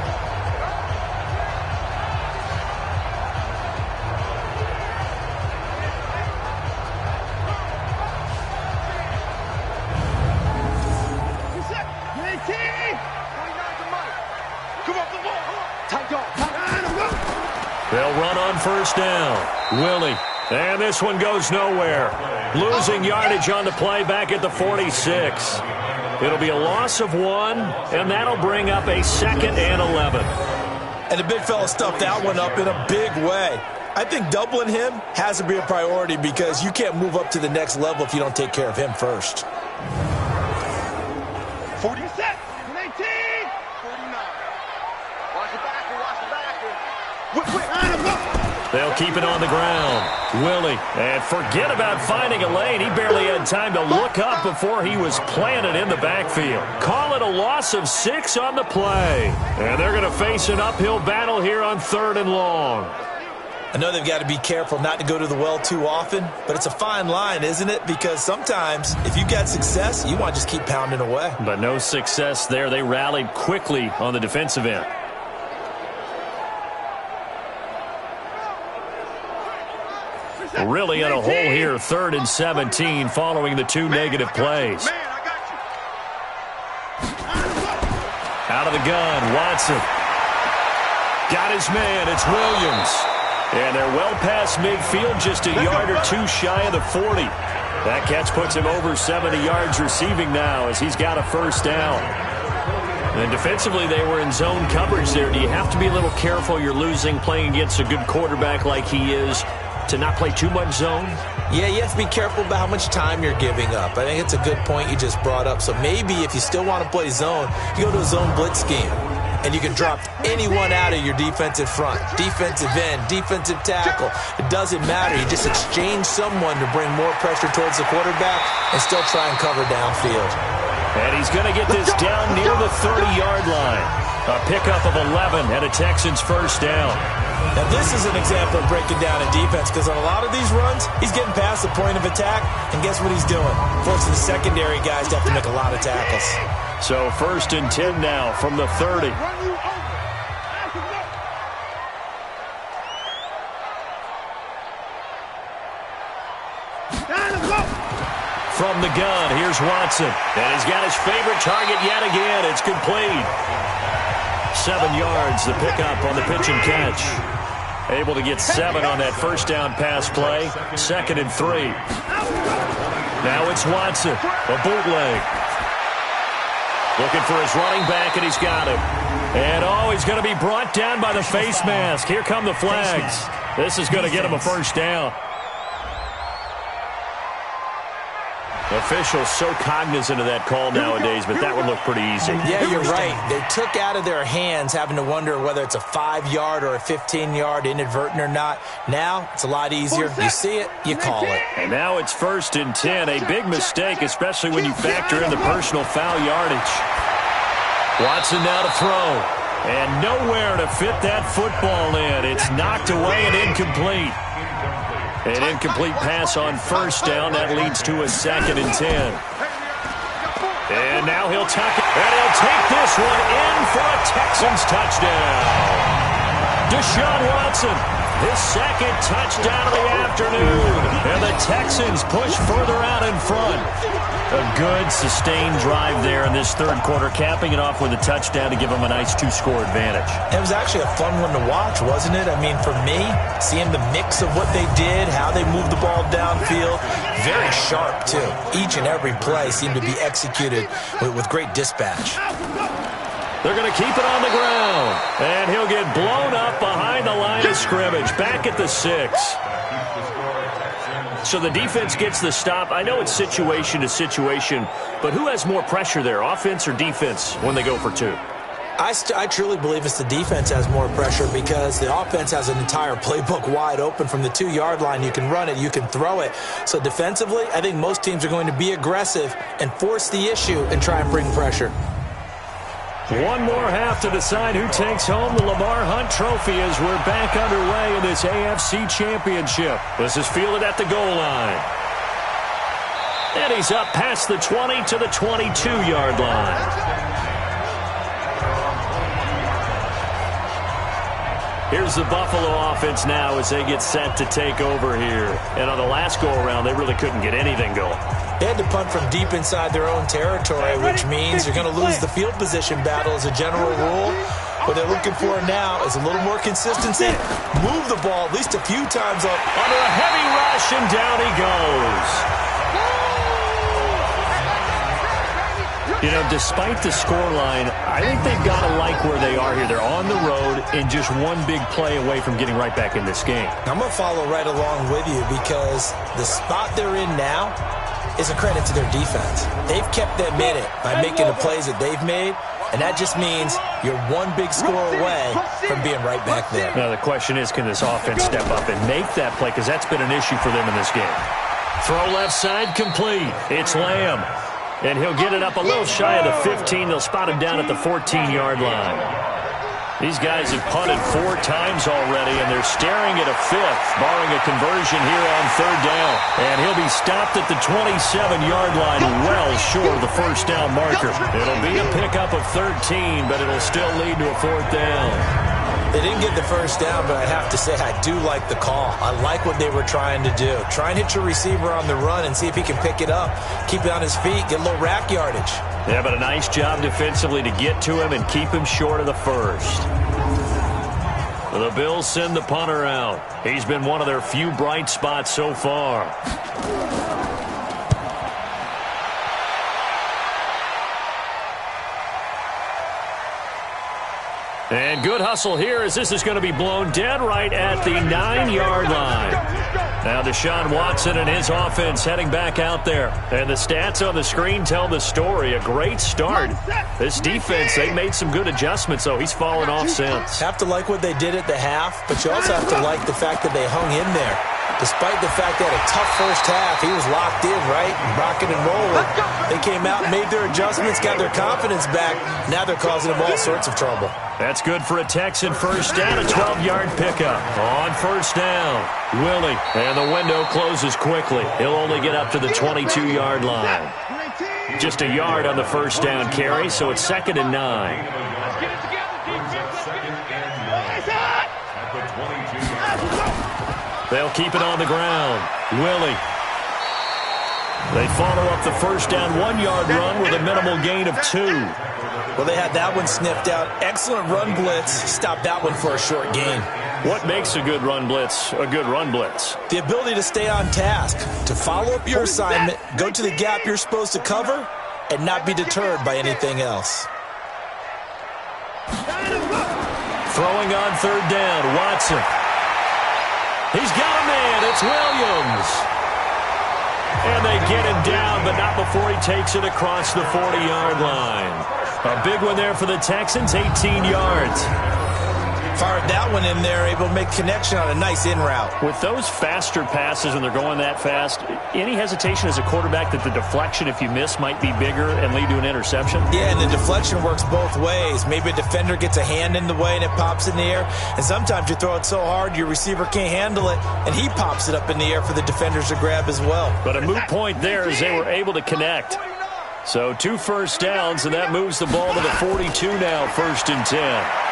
They'll run on first down. Willie. And this one goes nowhere. Losing yardage on the play back at the 46. It'll be a loss of 1, and that'll bring up a 2nd and 11. And the big fella stuffed that one up in a big way. I think doubling him has to be a priority because you can't move up to the next level if you don't take care of him first. 40 set, 19, 49. Watch the back, They'll keep it on the ground. Willie, and forget about finding a lane. He barely had time to look up before he was planted in the backfield. Call it a loss of 6 on the play. And they're going to face an uphill battle here on 3rd and long. I know they've got to be careful not to go to the well too often, but it's a fine line, isn't it? Because sometimes if you got success, you want to just keep pounding away. But no success there. They rallied quickly on the defensive end. Really in a hole here, 3rd and 17 following the 2 negative plays. Out of the gun, Watson. Got his man, it's Williams. And they're well past midfield, just a yard or 2 shy of the 40. That catch puts him over 70 yards receiving now as he's got a first down. And defensively, they were in zone coverage there. Do you have to be a little careful? You're losing, playing against a good quarterback like he is, to not play too much zone? Yeah, you have to be careful about how much time you're giving up. I think it's a good point you just brought up. So maybe if you still want to play zone, you go to a zone blitz scheme. And you can drop anyone out of your defensive front, defensive end, defensive tackle. It doesn't matter. You just exchange someone to bring more pressure towards the quarterback and still try and cover downfield. And he's going to get this down near the 30-yard line. A pickup of 11 and a Texans first down. Now, this is an example of breaking down in defense because on a lot of these runs, he's getting past the point of attack, and guess what he's doing? Forcing the secondary guys to have to make a lot of tackles. So 1st and 10 now from the 30. From the gun, here's Watson. And he's got his favorite target yet again. It's complete. 7 yards, the pickup on the pitch and catch. Able to get 7 on that first down pass play. 2nd and 3. Now it's Watson, a bootleg. Looking for his running back, and he's got him. And, he's going to be brought down by the face mask. Here come the flags. This is going to get him a first down. Officials so cognizant of that call nowadays, but that would look pretty easy. Yeah, you're right. They took out of their hands having to wonder whether it's a 5-yard or a 15-yard inadvertent or not. Now, it's a lot easier. You see it, you call it. And now it's 1st and 10. A big mistake, especially when you factor in the personal foul yardage. Watson now to throw. And nowhere to fit that football in. It's knocked away and incomplete. An incomplete pass on first down. That leads to a 2nd and 10. And now he'll tuck it. And he'll take this one in for a Texans touchdown. Deshaun Watson, his 2nd touchdown of the afternoon. And the Texans push further out in front. A good, sustained drive there in this 3rd quarter, capping it off with a touchdown to give them a nice 2-score advantage. It was actually a fun one to watch, wasn't it? I mean, for me, seeing the mix of what they did, how they moved the ball downfield, very sharp, too. Each and every play seemed to be executed with great dispatch. They're going to keep it on the ground, and he'll get blown up behind the line of scrimmage, back at the 6. So the defense gets the stop. I know it's situation to situation, but who has more pressure there, offense or defense, when they go for 2? I truly believe it's the defense has more pressure because the offense has an entire playbook wide open from the 2-yard line. You can run it, you can throw it. So defensively, I think most teams are going to be aggressive and force the issue and try and bring pressure. One more half to decide who takes home the Lamar Hunt Trophy as we're back underway in this AFC Championship. This is fielded at the goal line. And he's up past the 20 to the 22-yard line. Here's the Buffalo offense now as they get set to take over here. And on the last go-around, they really couldn't get anything going. They had to punt from deep inside their own territory, which means you're going to lose the field position battle as a general rule. What they're looking for now is a little more consistency. Move the ball at least a few times up. Under a heavy rush, and down he goes. You know, despite the scoreline, I think they've got to like where they are here. They're on the road and just one big play away from getting right back in this game. I'm going to follow right along with you because the spot they're in now is a credit to their defense. They've kept them in it by making the plays that they've made, and that just means you're one big score away from being right back there. Now, the question is, can this offense step up and make that play? Because that's been an issue for them in this game. Throw left side complete. It's Lamb. And he'll get it up a little shy of the 15. They'll spot him down at the 14-yard line. These guys have punted 4 times already, and they're staring at a 5th, barring a conversion here on 3rd down. And he'll be stopped at the 27-yard line, well short of the first down marker. It'll be a pickup of 13, but it'll still lead to a 4th down. They didn't get the first down, but I have to say I do like the call. I like what they were trying to do. Try and hit your receiver on the run and see if he can pick it up. Keep it on his feet, get a little rack yardage. Yeah, but a nice job defensively to get to him and keep him short of the first. The Bills send the punter out. He's been one of their few bright spots so far. And good hustle here as this is going to be blown dead right at the 9-yard line. Now Deshaun Watson and his offense heading back out there. And the stats on the screen tell the story. A great start. This defense, they made some good adjustments, though. He's fallen off since. Have to like what they did at the half, but you also have to like the fact that they hung in there. Despite the fact they had a tough first half, he was locked in, right? Rocking and rolling. They came out and made their adjustments, got their confidence back. Now they're causing them all sorts of trouble. That's good for a Texan first down, a 12-yard pickup. On first down, Willie. And the window closes quickly. He'll only get up to the 22-yard line. Just a yard on the first down carry, so it's 2nd and 9. They'll keep it on the ground. Willie. They follow up the first down 1-yard run with a minimal gain of 2. Well, they had that one sniffed out. Excellent run blitz. Stopped that one for a short gain. What makes a good run blitz a good run blitz? The ability to stay on task, to follow up your assignment, go to the gap you're supposed to cover, and not be deterred by anything else. Throwing on 3rd down, Watson. He's got a man. It's Williams. And they get him down, but not before he takes it across the 40-yard line. A big one there for the Texans, 18 yards. Fired that one in there, able to make connection on a nice in route. With those faster passes and they're going that fast, any hesitation as a quarterback that the deflection, if you miss, might be bigger and lead to an interception? Yeah, and the deflection works both ways. Maybe a defender gets a hand in the way and it pops in the air. And sometimes you throw it so hard your receiver can't handle it, and he pops it up in the air for the defenders to grab as well. But a moot point there as they were able to connect. So 2 first downs, and that moves the ball to the 42 now, 1st and 10.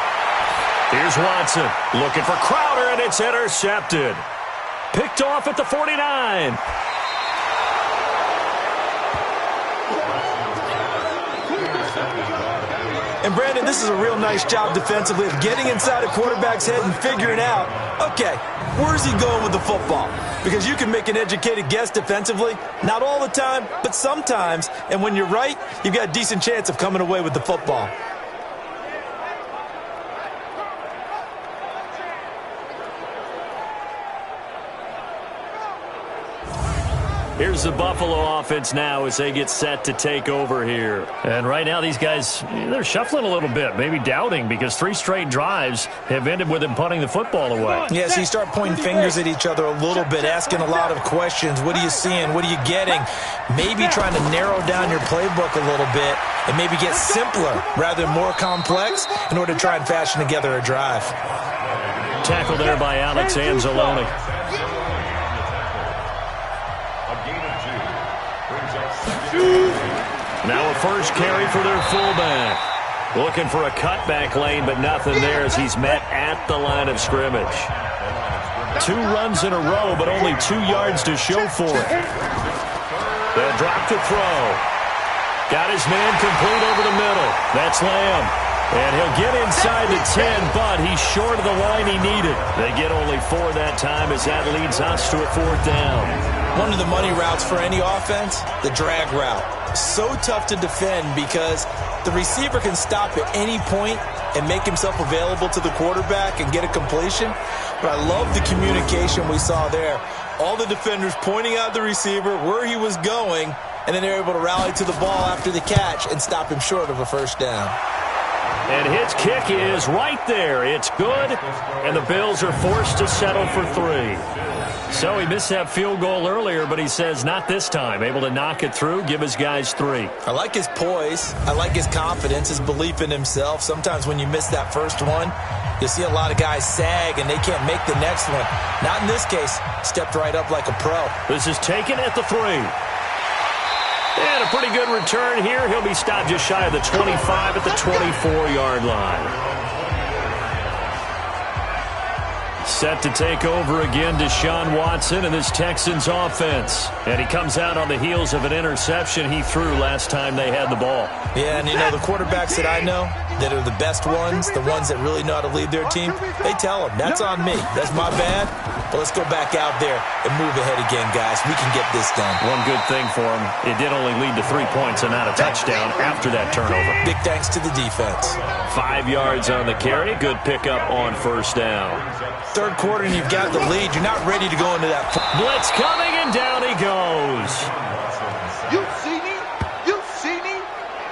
Here's Watson looking for Crowder, and it's intercepted. Picked off at the 49. And Brandon, this is a real nice job defensively of getting inside a quarterback's head and figuring out, okay, where's he going with the football? Because you can make an educated guess defensively, not all the time, but sometimes. And when you're right, you've got a decent chance of coming away with the football. Here's the Buffalo offense now as they get set to take over here. And right now these guys, they're shuffling a little bit, maybe doubting, because 3 straight drives have ended with them punting the football away. Yeah, so you start pointing fingers at each other a little bit, asking a lot of questions. What are you seeing? What are you getting? Maybe trying to narrow down your playbook a little bit and maybe get simpler rather than more complex in order to try and fashion together a drive. Tackle there by Alex Anzalone. Now a first carry for their fullback. Looking for a cutback lane, but nothing there as he's met at the line of scrimmage. 2 runs in a row, but only 2 yards to show for it. They'll drop to throw. Got his man complete over the middle. That's Lamb. And he'll get inside the 10, but he's short of the line he needed. They get only 4 that time as that leads us to a 4th down. One of the money routes for any offense, the drag route. So tough to defend because the receiver can stop at any point and make himself available to the quarterback and get a completion. But I love the communication we saw there. All the defenders pointing out the receiver, where he was going, and then they're able to rally to the ball after the catch and stop him short of a first down. And his kick is right there. It's good, and the Bills are forced to settle for 3. So he missed that field goal earlier, but he says not this time. Able to knock it through, give his guys 3. I like his poise. I like his confidence, his belief in himself. Sometimes when you miss that first one, you see a lot of guys sag, and they can't make the next one. Not in this case. Stepped right up like a pro. This is taken at the 3. And a pretty good return here. He'll be stopped just shy of the 25 at the 24-yard line. Set to take over again, Deshaun Watson and this Texans offense. And he comes out on the heels of an interception he threw last time they had the ball. Yeah, and you know, the quarterbacks that I know that are the best ones, the ones that really know how to lead their team, they tell them, that's on me. That's my bad. But let's go back out there and move ahead again, guys. We can get this done. One good thing for him, it did only lead to 3 points and not a touchdown after that turnover. Big thanks to the defense. 5 yards on the carry. Good pickup on first down. Third quarter and you've got the lead. You're not ready to go into that. Blitz coming and down he goes. You see me? You see me?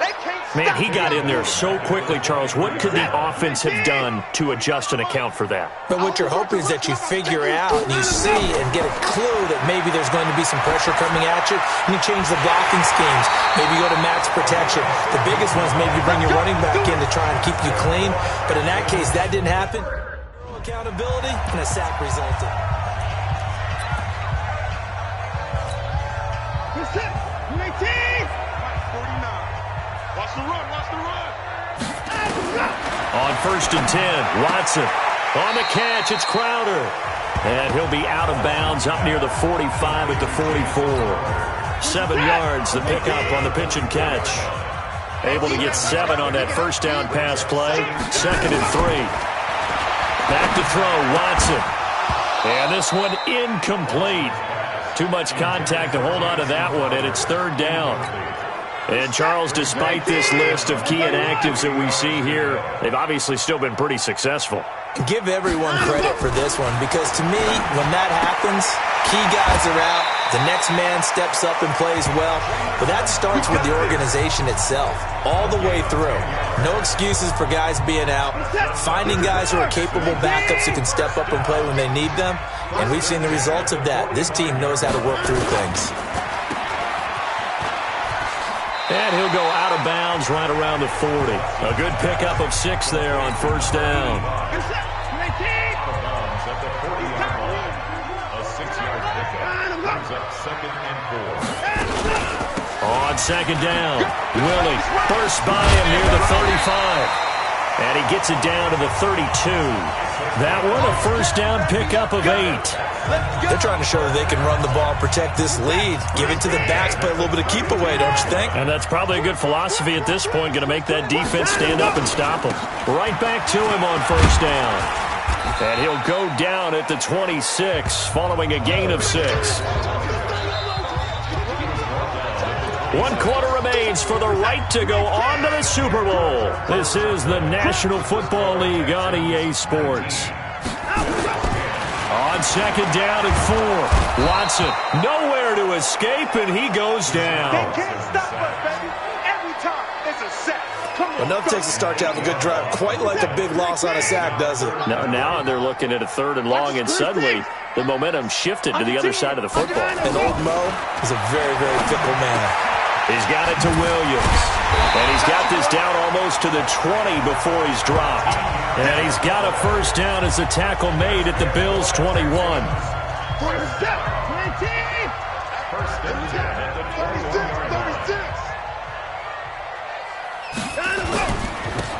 They can't stop. Man, he got in there so quickly, Charles. What could the offense have done to adjust and account for that? But what you're hoping is that you figure out and you see and get a clue that maybe there's going to be some pressure coming at you, and you change the blocking schemes. Maybe go to max protection. The biggest ones maybe bring your running back in to try and keep you clean. But in that case, that didn't happen. Accountability and a sack resulted. Watch the run, watch the run. On first and 10, Watson. On the catch, it's Crowder. And he'll be out of bounds up near the 45 at the 44. 7 yards, the pickup on the pitch and catch. Able to get 7 on that first down pass play. 2nd and 3. Back to throw, Watson. And this one incomplete. Too much contact to hold on to that one, and it's 3rd down. And, Charles, despite this list of key inactives that we see here, they've obviously still been pretty successful. Give everyone credit for this one because, to me, when that happens, key guys are out. The next man steps up and plays well. But that starts with the organization itself, all the way through. No excuses for guys being out. Finding guys who are capable backups who can step up and play when they need them. And we've seen the results of that. This team knows how to work through things. And he'll go out of bounds right around the 40. A good pickup of 6 there on first down. On 2nd down, Willie bursts by him near the 35. And he gets it down to the 32. That one, a first down pickup of 8. They're trying to show that they can run the ball and protect this lead. Give it to the backs, play a little bit of keep away, don't you think? And that's probably a good philosophy at this point, going to make that defense stand up and stop them. Right back to him on first down. And he'll go down at the 26, following a gain of 6. 1 quarter remains for the right to go on to the Super Bowl. This is the National Football League on EA Sports. On second down and 4. Watson nowhere to escape, and he goes down. They can't stop us, baby. Every time it's a sack. Come on. Enough takes a start to have a good drive. Quite like a big loss on a sack, does it? Now they're looking at a 3rd and long, and suddenly the momentum shifted to the other side of the football. And old Mo is a very, very fickle man. He's got it to Williams. And he's got this down almost to the 20 before he's dropped. And he's got a first down as the tackle made at the Bills' 21. 37, 19. First and 10. 36.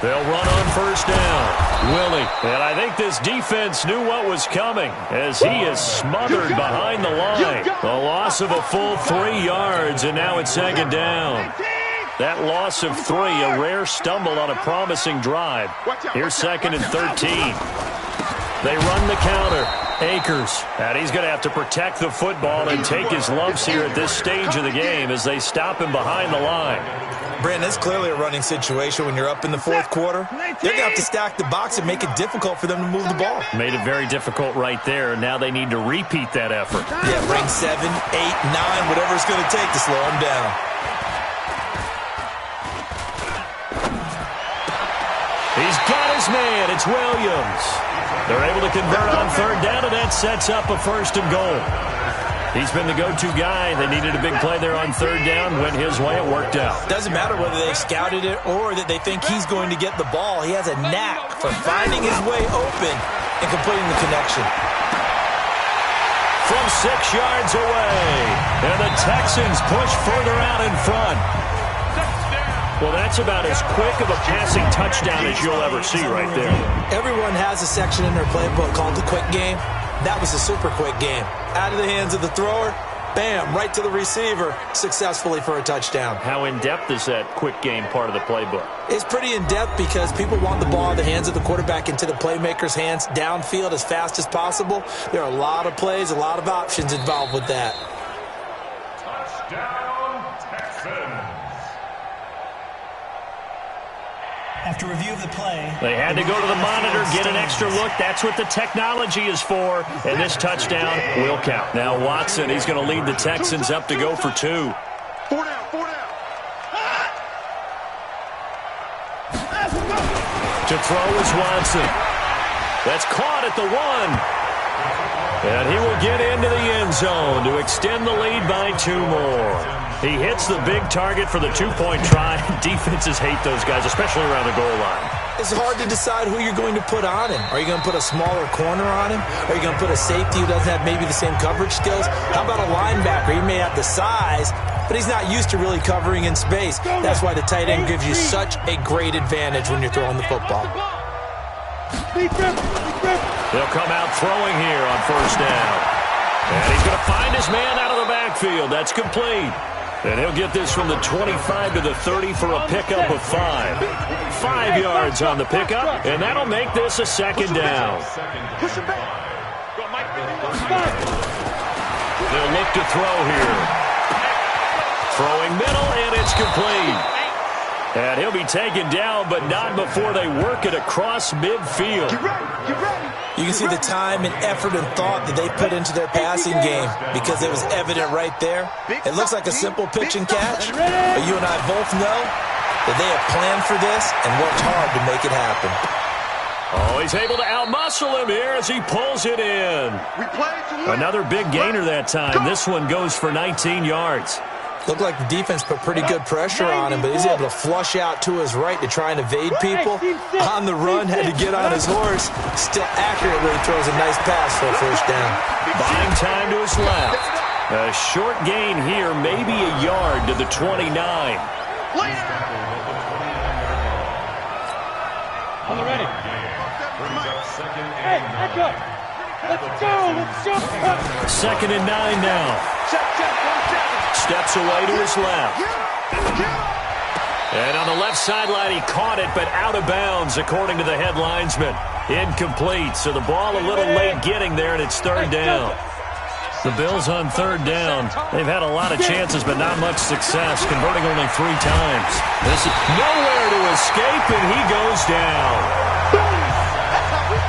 They'll run on first down. Willie. And I think this defense knew what was coming as he is smothered behind the line. A loss of a full 3 yards, and now it's second down. That loss of 3, a rare stumble on a promising drive. Here's second and 13. They run the counter. Akers. And he's going to have to protect the football and take his lumps here at this stage of the game as they stop him behind the line. Brandon, it's clearly a running situation when you're up in the 4th quarter. They're going to have to stack the box and make it difficult for them to move the ball. Made it very difficult right there. Now they need to repeat that effort. Yeah, bring 7, 8, 9, whatever it's going to take to slow them down. He's got his man. It's Williams. They're able to convert on 3rd down, and that sets up a 1st and goal. He's been the go-to guy. They needed a big play there on 3rd down. Went his way. It worked out. Doesn't matter whether they scouted it or that they think he's going to get the ball. He has a knack for finding his way open and completing the connection. From 6 yards away, and the Texans push further out in front. Well, that's about as quick of a passing touchdown as you'll ever see right there. Everyone has a section in their playbook called the quick game. That was a super quick game. Out of the hands of the thrower, bam, right to the receiver, successfully for a touchdown. How in-depth is that quick game part of the playbook? It's pretty in-depth because people want the ball in the hands of the quarterback into the playmaker's hands downfield as fast as possible. There are a lot of plays, a lot of options involved with that. Touchdown, Texans. After review of the play, they had to go to the monitor, get an extra look. That's what the technology is for. And this touchdown will count. Now Watson, he's going to lead the Texans up to go for 2. 4 down, 4 down. To throw is Watson. That's caught at the 1. And he will get into the end zone to extend the lead by 2 more. He hits the big target for the 2-point try. Defenses hate those guys, especially around the goal line. It's hard to decide who you're going to put on him. Are you going to put a smaller corner on him? Are you going to put a safety who doesn't have maybe the same coverage skills? How about a linebacker? He may have the size, but he's not used to really covering in space. That's why the tight end gives you such a great advantage when you're throwing the football. They'll come out throwing here on first down. And he's going to find his man out of the backfield. That's complete. And he'll get this from the 25 to the 30 for a pickup of 5. 5 yards on the pickup, and that'll make this a second down. They'll look to throw here. Throwing middle, and it's complete. And he'll be taken down, but not before they work it across midfield. You can see the time and effort and thought that they put into their passing game because it was evident right there. It looks like a simple pitch and catch, but you and I both know that they have planned for this and worked hard to make it happen. Oh, he's able to outmuscle him here as he pulls it in. Another big gainer that time. This one goes for 19 yards. Looked like the defense put pretty good pressure on him, but he's able to flush out to his right to try and evade people. On the run, had to get on his horse. Still accurately throws a nice pass for a first down. Buying time to his left. A short gain here, maybe a yard to the 29. On the ready. Hey, let's go. Let's go. Second and 9 now. Steps away to his left. And on the left sideline, he caught it, but out of bounds, according to the head linesman. Incomplete, so the ball a little late getting there, and it's third down. The Bills on third down. They've had a lot of chances, but not much success, converting only 3 times. This is nowhere to escape, and he goes down.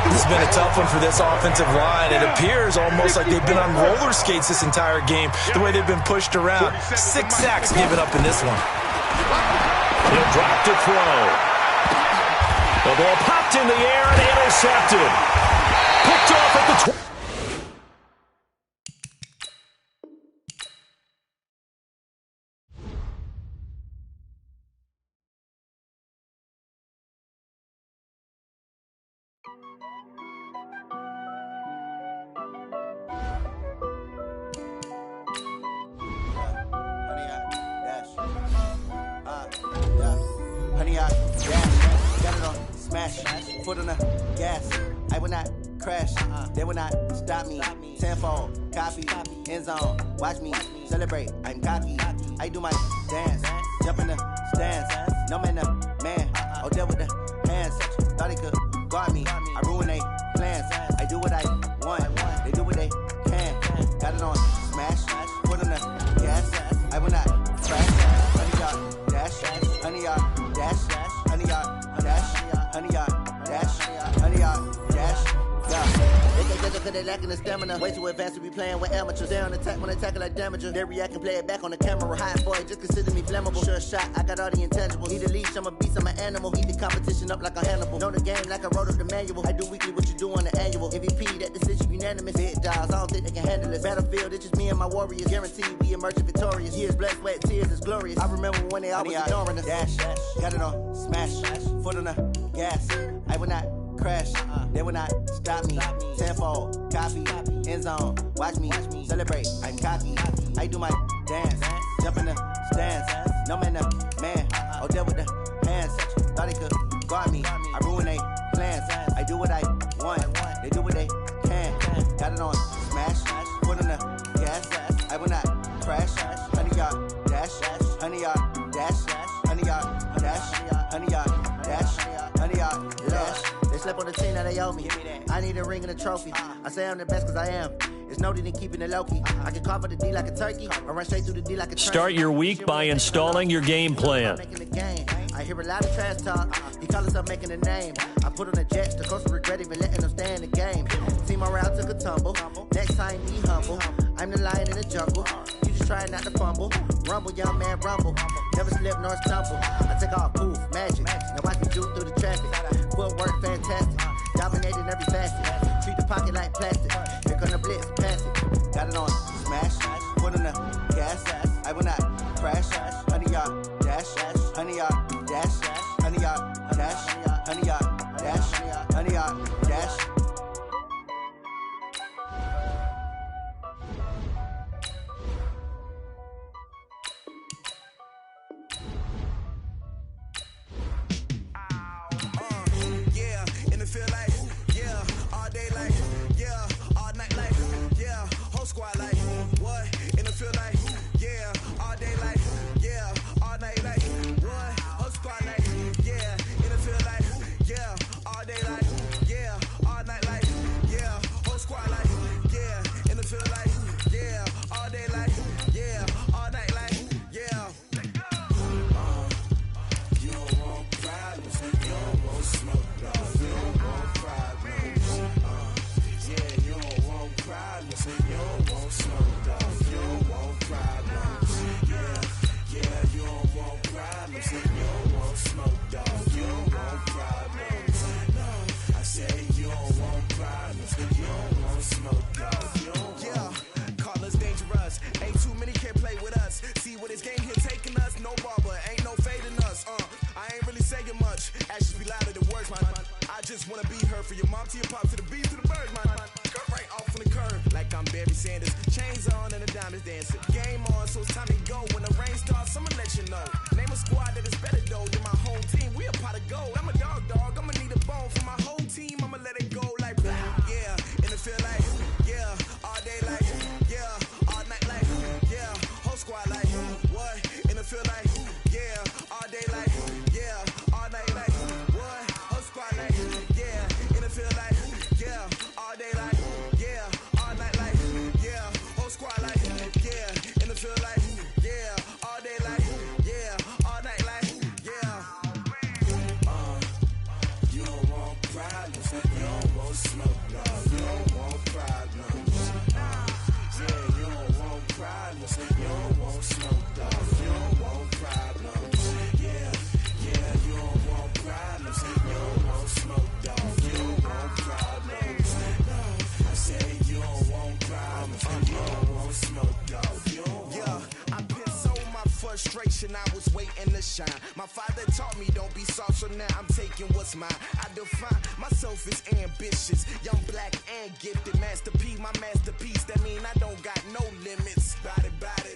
This has been a tough one for this offensive line. It appears almost like they've been on roller skates this entire game, the way they've been pushed around. 6 sacks given up in this one. He'll drop to throw. The ball popped in the air and intercepted. Picked off at the 20. Foot on the gas, I will not crash, they will not stop me, tenfold, copy, end zone, watch me, celebrate, I'm cocky, I do my dance, jump in the stands, no man the man, oh there with the hands, thought he could guard me, I ruin they plans, I do what I want, they do what they can, got it on smash, foot on the gas, I will not crash, 100 yard dash, 100 yard dash, 100 yard dash, 100 yard dash, 100 yard dash, yeah. They get cause they lacking the stamina. Way too advanced to be playing with amateurs. They on attack when they tackle like damager. They react and play it back on the camera. Hot boy, just consider me flammable. Sure shot, I got all the intangibles. Need a leash, I'm a beast, I'm an animal. Eat the competition up like a Hannibal. Know the game like I wrote up the manual. I do weekly what you do on the annual. MVP, that decision unanimous. Big dogs, I don't think they can handle this. Battlefield, it's just me and my warriors. Guaranteed we emerge victorious. Years, blood, sweat, tears, it's glorious. I remember when they always ignoring us. Dash, got it on smash, foot on the gas. I will not crash, they will not stop me, tenfold, copy, end zone, watch me, celebrate, I'm cocky, I do my dance, jump in the stands, no man the man, oh there with the hands, thought he could guard me, I ruin they plans, I do what I want, they do what they can, got it on smash, foot on the gas, I will not crash, 100 yard dash, 100 yard dash, 100 yard dash, 100 yard dash, 100 yard dash. They slept on the team that they owe me. I need a ring and a trophy. I say I'm the best cause I am. It's no need in keeping it low-key. I can carve the D like a turkey or run straight through the D like a turkey. Start your week by installing your game plan. I hear a lot of trash talk. He call himself making a name. I put on the Jets. The coach will regret even letting them stay in the game. Team morale took a tumble. Next time, be humble. I'm the lion in the jungle. You just try not to fumble. Rumble, young man, rumble. Never slip nor stumble. I take off, poof, magic. Now watch me do through the traffic. Footwork fantastic. Dominating every facet. Treat the pocket like plastic. Here come the blitz, pass it. Got it on smash. Foot on the gas. I will not crash. 100 yard dash. 100 yard dash. 100 yard dash. 100 yard dash. 100 yard dash. Squad like and the shine. My father taught me don't be soft, so now I'm taking what's mine. I define myself as ambitious, young, black, and gifted. Master P, my masterpiece. That mean I don't got no limits. Bout it,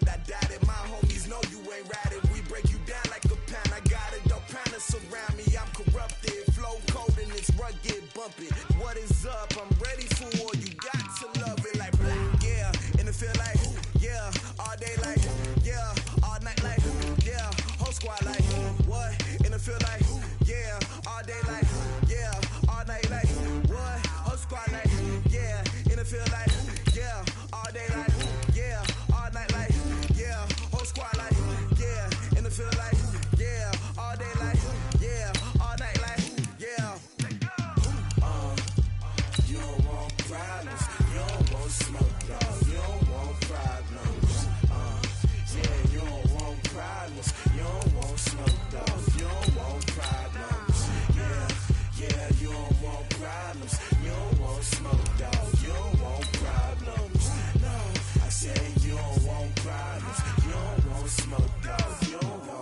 I doubt it. My homies know you ain't ratted. We break you down like a pound. I got it, don't pound us around me. I'm corrupted, flow cold and it's rugged, bumpy. What is up? I'm ready for war. You got to love it like black, yeah. And it feel like, yeah. All day like, yeah. All night like, yeah. Whole squad like, what? And it feel like, yeah. All day like, yeah. All night like, what? Whole squad like, yeah. And it feel like, yeah. All day like, yeah. All night like, yeah. Whole squad like, yeah. And it feel like, yeah. All day like, yeah. All night like, yeah. You don't want problems. You don't want smoke, dog. You don't want problems. Yeah, you don't want problems. You don't want smoke, dog. You don't want problems. Yeah, you don't want problems. You don't want smoke, dog. You don't want problems. No, I said you don't want problems. You don't want smoke, dog. You don't want.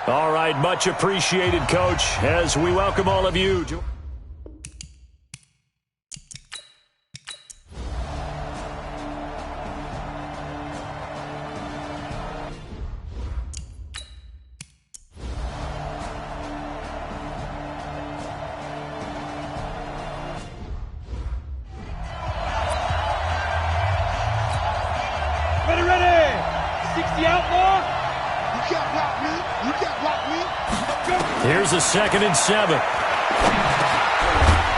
All right, much appreciated, Coach, as we welcome all of you to... Ready. 60 outlaw. You can't block me. You can't block me. Here's a 2nd and 7.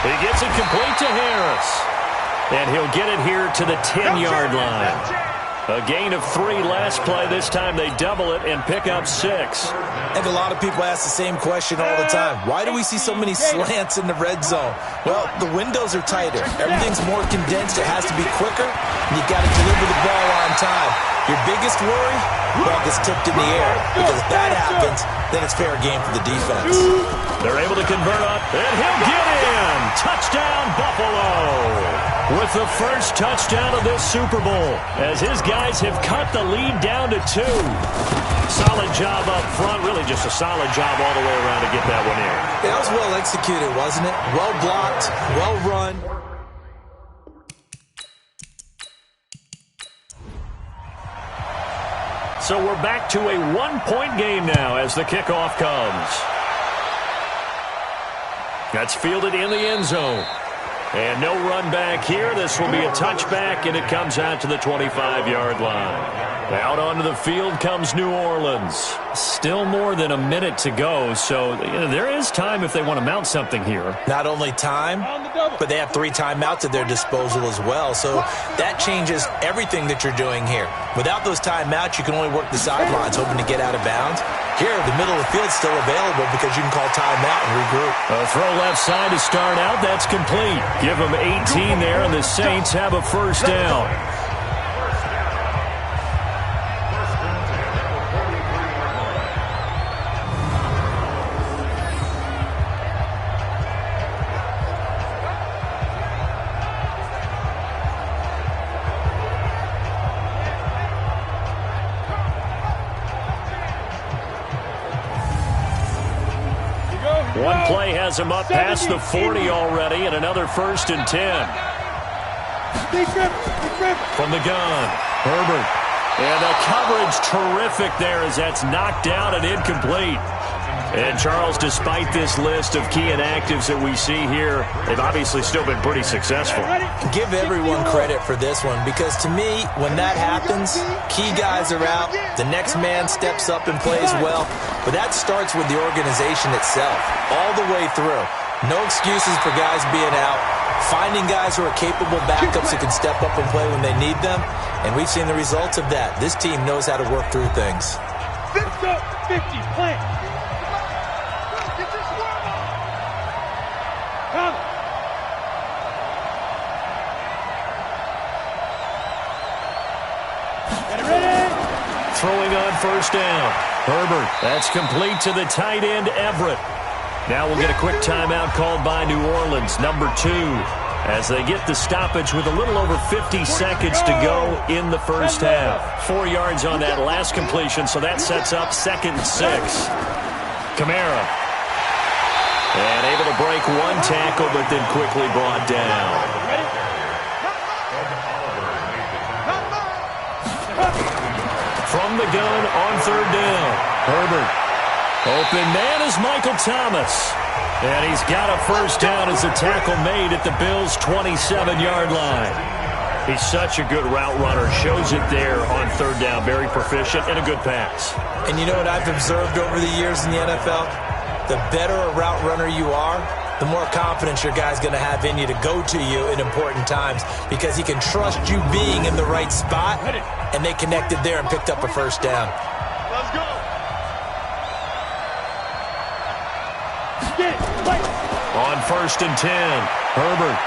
He gets it complete to Harris. And he'll get it here to the 10-yard line. A gain of 3 last play. This time they double it and pick up 6. I think a lot of people ask the same question all the time. Why do we see so many slants in the red zone? Well, the windows are tighter. Everything's more condensed. It has to be quicker. And you've got to deliver the ball on time. Your biggest worry? Ball gets tipped in the air. Because if that happens, then it's fair game for the defense. They're able to convert up, and he'll get in. Touchdown, Buffalo. With the first touchdown of this Super Bowl, as his guys have cut the lead down to 2. Solid job up front, really just a solid job all the way around to get that one in. That was well executed, wasn't it? Well blocked, well run. So we're back to a 1-point game now as the kickoff comes. That's fielded in the end zone. And no run back here. This will be a touchback, and it comes out to the 25-yard line. Out onto the field comes New Orleans. Still more than a minute to go, so there is time if they want to mount something here. Not only time, but they have 3 timeouts at their disposal as well, so that changes everything that you're doing here. Without those timeouts, you can only work the sidelines, hoping to get out of bounds. Here, the middle of the field's still available because you can call timeout and regroup. A throw left side to start out. That's complete. Give them 18 there, and the Saints have a first down. One play has him up past the 40 already, and another 1st and 10. From the gun, Herbert. And the coverage terrific there as that's knocked down and incomplete. And, Charles, despite this list of key inactives that we see here, they've obviously still been pretty successful. Give everyone credit for this one because, to me, when that happens, key guys are out, the next man steps up and plays well. But that starts with the organization itself, all the way through. No excuses for guys being out, finding guys who are capable backups who can step up and play when they need them. And we've seen the results of that. This team knows how to work through things. 50, plant. Get your swerve on. Come. Get it ready. Throwing on first down. Herbert, that's complete to the tight end, Everett. Now we'll get a quick timeout called by New Orleans, number 2, as they get the stoppage with a little over 50 seconds to go in the first half. 4 yards on that last completion, so that sets up 2nd and 6. Kamara. And able to break one tackle, but then quickly brought down. From the gun on 3rd down. Herbert. Open man is Michael Thomas. And he's got a first down as the tackle made at the Bills' 27-yard line. He's such a good route runner. Shows it there on 3rd down. Very proficient and a good pass. And you know what I've observed over the years in the NFL? The better a route runner you are, the more confidence your guy's going to have in you to go to you in important times because he can trust you being in the right spot, and they connected there and picked up a first down. Let's go. On 1st and 10, Herbert.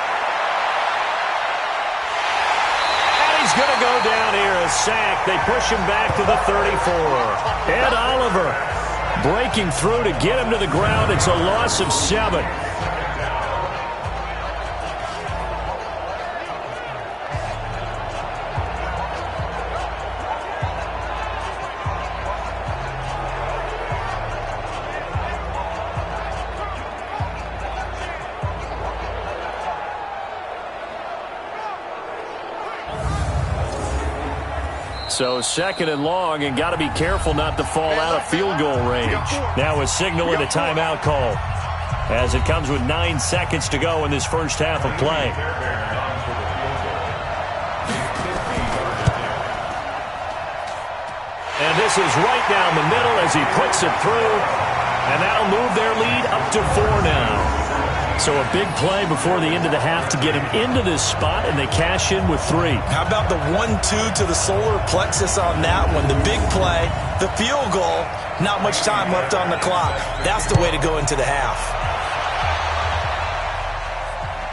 And he's going to go down here, a sack. They push him back to the 34. Ed Oliver breaking through to get him to the ground. It's a loss of 7. So 2nd and long, and got to be careful not to fall out of field goal range. Now a signal and a timeout call as it comes with 9 seconds to go in this first half of play. And this is right down the middle as he puts it through, and that'll move their lead up to 4 now. So a big play before the end of the half to get him into this spot, and they cash in with 3. How about the 1-2 to the solar plexus on that one? The big play, the field goal, not much time left on the clock. That's the way to go into the half.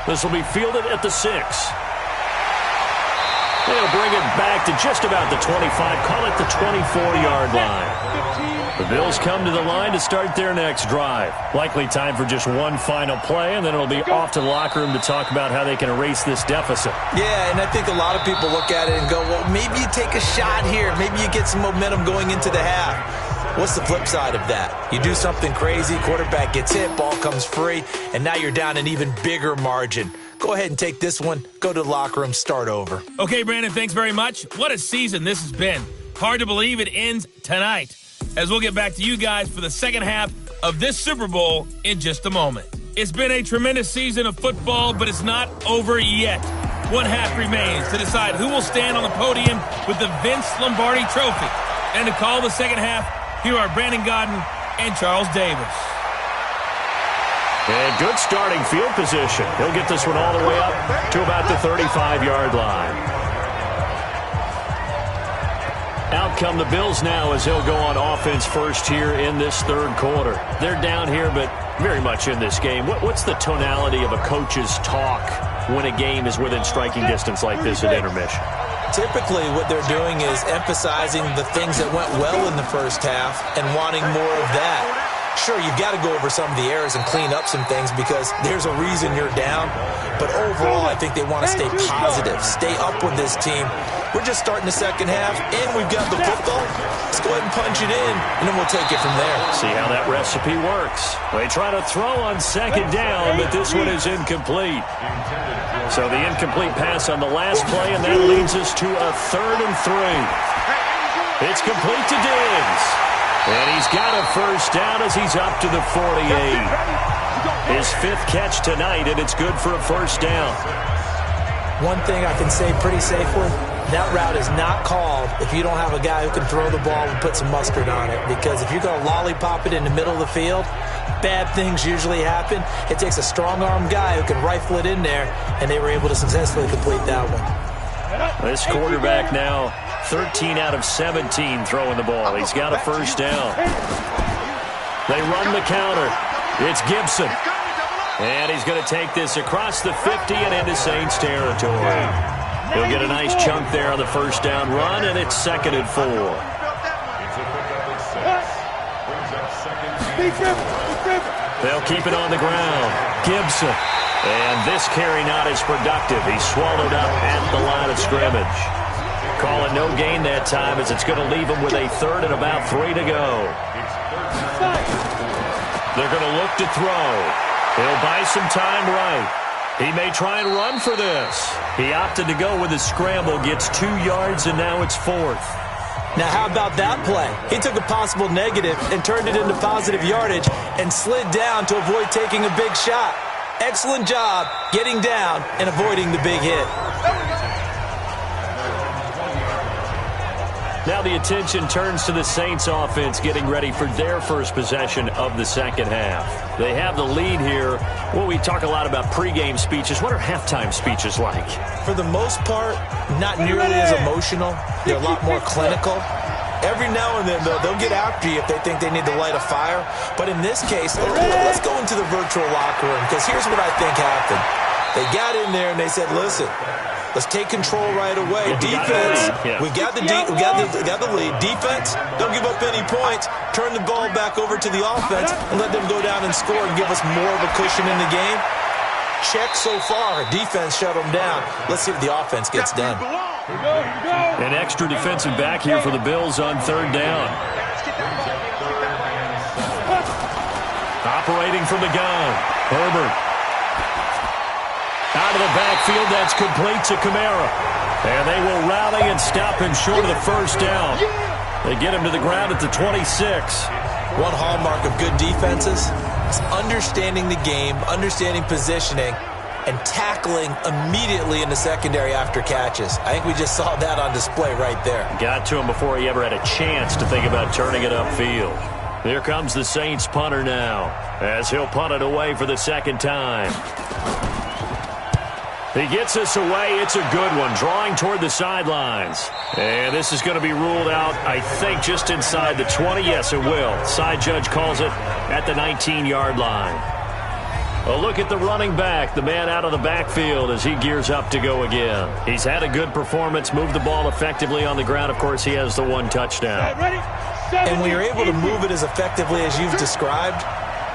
This will be fielded at the 6. They'll bring it back to just about the 25, call it the 24-yard line. The Bills come to the line to start their next drive. Likely time for just one final play, and then it'll be off to the locker room to talk about how they can erase this deficit. Yeah, and I think a lot of people look at it and go, well, maybe you take a shot here. Maybe you get some momentum going into the half. What's the flip side of that? You do something crazy, quarterback gets hit, ball comes free, and now you're down an even bigger margin. Go ahead and take this one, go to the locker room, start over. Okay, Brandon, thanks very much. What a season this has been. Hard to believe it ends tonight, as we'll get back to you guys for the second half of this Super Bowl in just a moment. It's been a tremendous season of football, but it's not over yet. One half remains to decide who will stand on the podium with the Vince Lombardi Trophy. And to call the second half, here are Brandon Gaudin and Charles Davis. And good starting field position. He'll get this one all the way up to about the 35-yard line. Out come the Bills now as he'll go on offense first here in this third quarter. They're down here, but very much in this game. What's the tonality of a coach's talk when a game is within striking distance like this at intermission? Typically, what they're doing is emphasizing the things that went well in the first half and wanting more of that. Sure, you've got to go over some of the errors and clean up some things because there's a reason you're down. But overall, I think they want to stay positive, stay up with this team. We're just starting the second half, and we've got the football. Let's go ahead and punch it in, and then we'll take it from there. See how that recipe works. They try to throw on second down, but this one is incomplete. So the incomplete pass on the last play, and that leads us to a 3rd and 3. It's complete to Diggs. And he's got a first down as he's up to the 48. His 5th catch tonight, and it's good for a first down. One thing I can say pretty safely, that route is not called if you don't have a guy who can throw the ball and put some mustard on it. Because if you're going to lollipop it in the middle of the field, bad things usually happen. It takes a strong-arm guy who can rifle it in there, and they were able to successfully complete that one. This quarterback now 13 out of 17 throwing the ball. He's got a first down. They run the counter. It's Gibson. And he's going to take this across the 50 and into Saints territory. He'll get a nice chunk there on the first down run, and it's 2nd and 4. They'll keep it on the ground. Gibson. And this carry not as productive. He's swallowed up at the line of scrimmage. Calling no gain that time as it's going to leave him with a 3rd and about 3 to go. They're going to look to throw. He'll buy some time right. He may try and run for this. He opted to go with a scramble, gets 2 yards, and now it's 4th. Now, how about that play? He took a possible negative and turned it into positive yardage and slid down to avoid taking a big shot. Excellent job getting down and avoiding the big hit. Now the attention turns to the Saints offense getting ready for their first possession of the second half. They have the lead here. Well, we talk a lot about pregame speeches. What are halftime speeches like? For the most part, not nearly as emotional. They're a lot more clinical. Every now and then, though, they'll get after you if they think they need to light a fire. But in this case, let's go into the virtual locker room, because here's what I think happened. They got in there and they said, listen, let's take control right away. Defense, we got the lead. Defense, don't give up any points. Turn the ball back over to the offense and let them go down and score and give us more of a cushion in the game. Check so far. Defense shut them down. Let's see if the offense gets done. An extra defensive back here for the Bills on 3rd down. Operating from the gun. Herbert. Out of the backfield, that's complete to Kamara. And they will rally and stop him short of the first down. They get him to the ground at the 26. One hallmark of good defenses is understanding the game, understanding positioning, and tackling immediately in the secondary after catches. I think we just saw that on display right there. Got to him before he ever had a chance to think about turning it upfield. Here comes the Saints punter now, as he'll punt it away for the second time. He gets this away. It's a good one, drawing toward the sidelines. And this is going to be ruled out, I think, just inside the 20. Yes, it will. Side judge calls it at the 19-yard line. A look at the running back, the man out of the backfield as he gears up to go again. He's had a good performance, moved the ball effectively on the ground. Of course, he has the 1 touchdown. And when you're able to move it as effectively as you've described,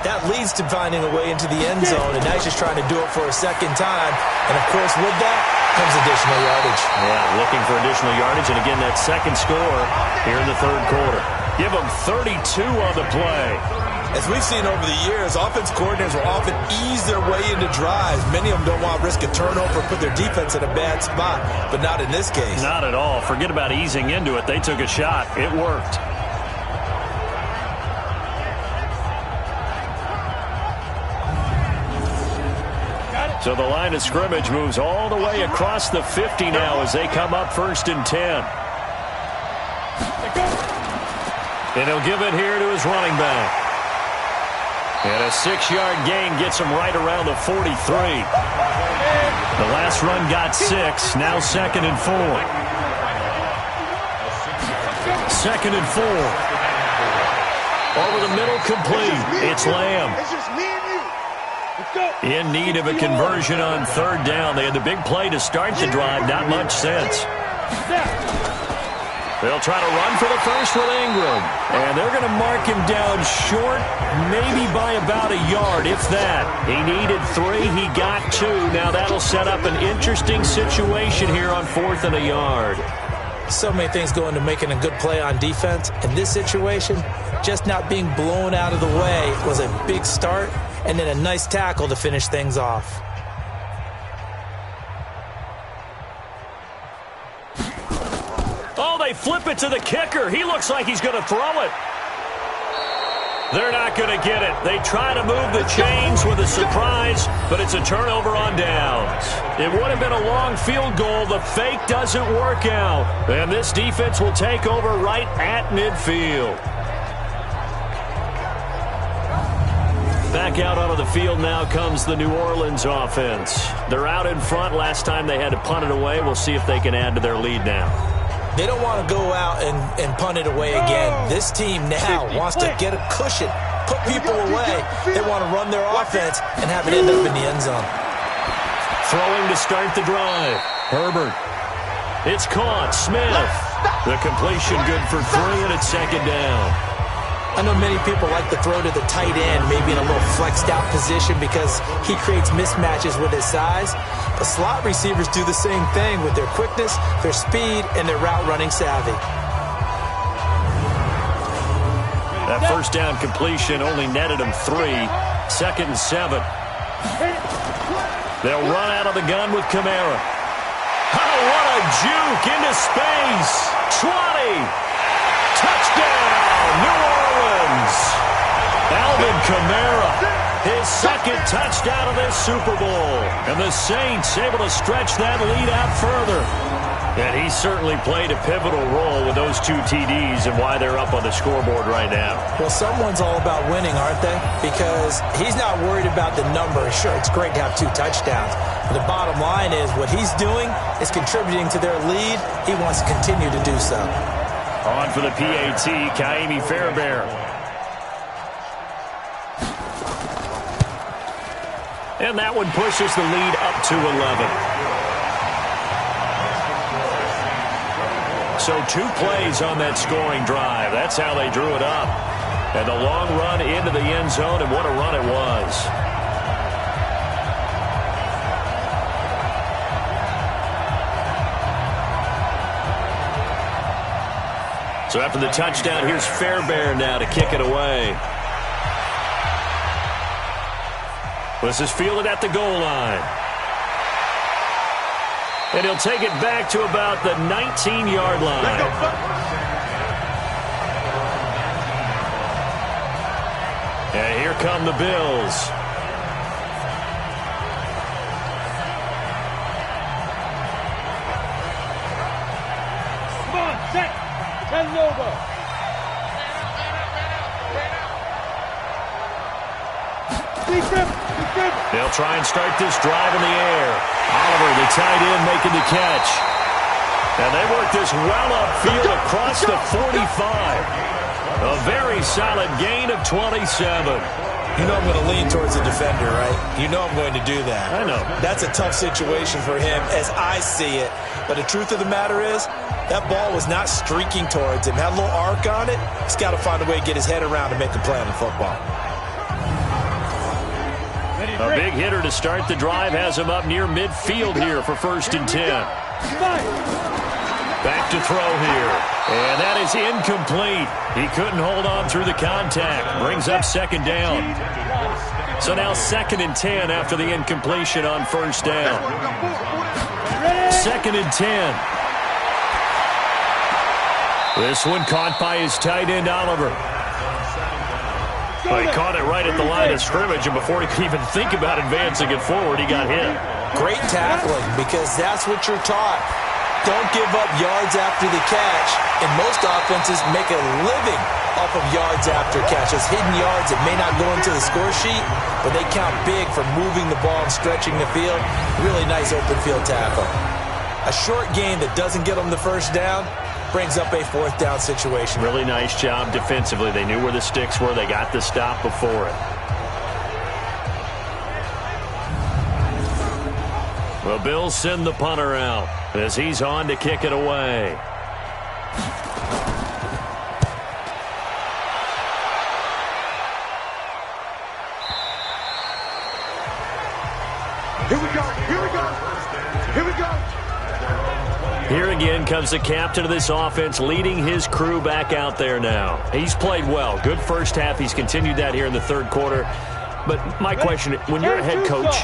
that leads to finding a way into the end zone, and now he's just trying to do it for a second time. And, of course, with that comes additional yardage. Yeah, looking for additional yardage, and again, that second score here in the 3rd quarter. Give him 32 on the play. As we've seen over the years, offense coordinators will often ease their way into drives. Many of them don't want to risk a turnover or put their defense in a bad spot, but not in this case. Not at all. Forget about easing into it. They took a shot. It worked. So the line of scrimmage moves all the way across the 50 now as they come up 1st and 10. And he'll give it here to his running back. And a 6-yard gain gets him right around the 43. The last run got 6. Now 2nd and 4. 2nd and 4. Over the middle, complete. It's Lamb. In need of a conversion on 3rd down. They had the big play to start the drive. Not much sense. They'll try to run for the first with Ingram. And they're going to mark him down short, maybe by about a yard, if that. He needed 3. He got 2. Now that'll set up an interesting situation here on 4th and a yard. So many things go into making a good play on defense. In this situation, just not being blown out of the way was a big start, and then a nice tackle to finish things off. Oh, they flip it to the kicker. He looks like he's going to throw it. They're not going to get it. They try to move the chains with a surprise, but it's a turnover on downs. It would have been a long field goal. The fake doesn't work out. And this defense will take over right at midfield. Back out onto the field now comes the New Orleans offense. They're out in front. Last time they had to punt it away. We'll see if they can add to their lead now. They don't want to go out and punt it away again. This team now wants to get a cushion, put people away. They want to run their offense and have it end up in the end zone. Throwing to start the drive. Herbert. It's caught. Smith. The completion good for 3, and it's second down. I know many people like to throw to the tight end, maybe in a little flexed out position because he creates mismatches with his size. But slot receivers do the same thing with their quickness, their speed, and their route running savvy. That first down completion only netted him 3. Second and 7. They'll run out of the gun with Kamara. Oh, what a juke into space. 20. Touchdown, New Orleans. Alvin Kamara, his second touchdown of this Super Bowl. And the Saints able to stretch that lead out further. And he certainly played a pivotal role with those 2 TDs and why they're up on the scoreboard right now. Well, someone's all about winning, aren't they? Because he's not worried about the number. Sure, it's great to have 2 touchdowns. But the bottom line is what he's doing is contributing to their lead. He wants to continue to do so. On for the PAT, Ka'imi Fairbairn. And that one pushes the lead up to 11. So 2 plays on that scoring drive. That's how they drew it up. And the long run into the end zone, and what a run it was. So after the touchdown, here's Fairbairn now to kick it away. This is fielded at the goal line. And he'll take it back to about the 19-yard line. And here come the Bills. Come on, set. 10 over. They'll try and start this drive in the air. Oliver, the tight end, making the catch. And they work this well upfield across the 45. A very solid gain of 27. You know I'm going to lean towards the defender, right? You know I'm going to do that. I know. That's a tough situation for him as I see it. But the truth of the matter is, that ball was not streaking towards him. Had a little arc on it. He's got to find a way to get his head around to make a play on the football. A big hitter to start the drive has him up near midfield here for 1st and 10. Back to throw here. And that is incomplete. He couldn't hold on through the contact. Brings up 2nd down. So now 2nd and 10 after the incompletion on 1st down. 2nd and 10. This one caught by his tight end, Oliver. Well, he caught it right at the line of scrimmage, and before he could even think about advancing it forward, he got hit. Great tackling, because that's what you're taught. Don't give up yards after the catch. And most offenses make a living off of yards after catches. Hidden yards that may not go into the score sheet, but they count big for moving the ball and stretching the field. Really nice open field tackle. A short gain that doesn't get them the 1st down brings up a 4th down situation. Really nice job defensively. They knew where the sticks were. They got the stop before it. The Bills send the punter out as he's on to kick it away. Here we go. Here we go. Here we go. Here again comes the captain of this offense, leading his crew back out there now. He's played well. Good first half. He's continued that here in the 3rd quarter. But my question, when you're a head coach,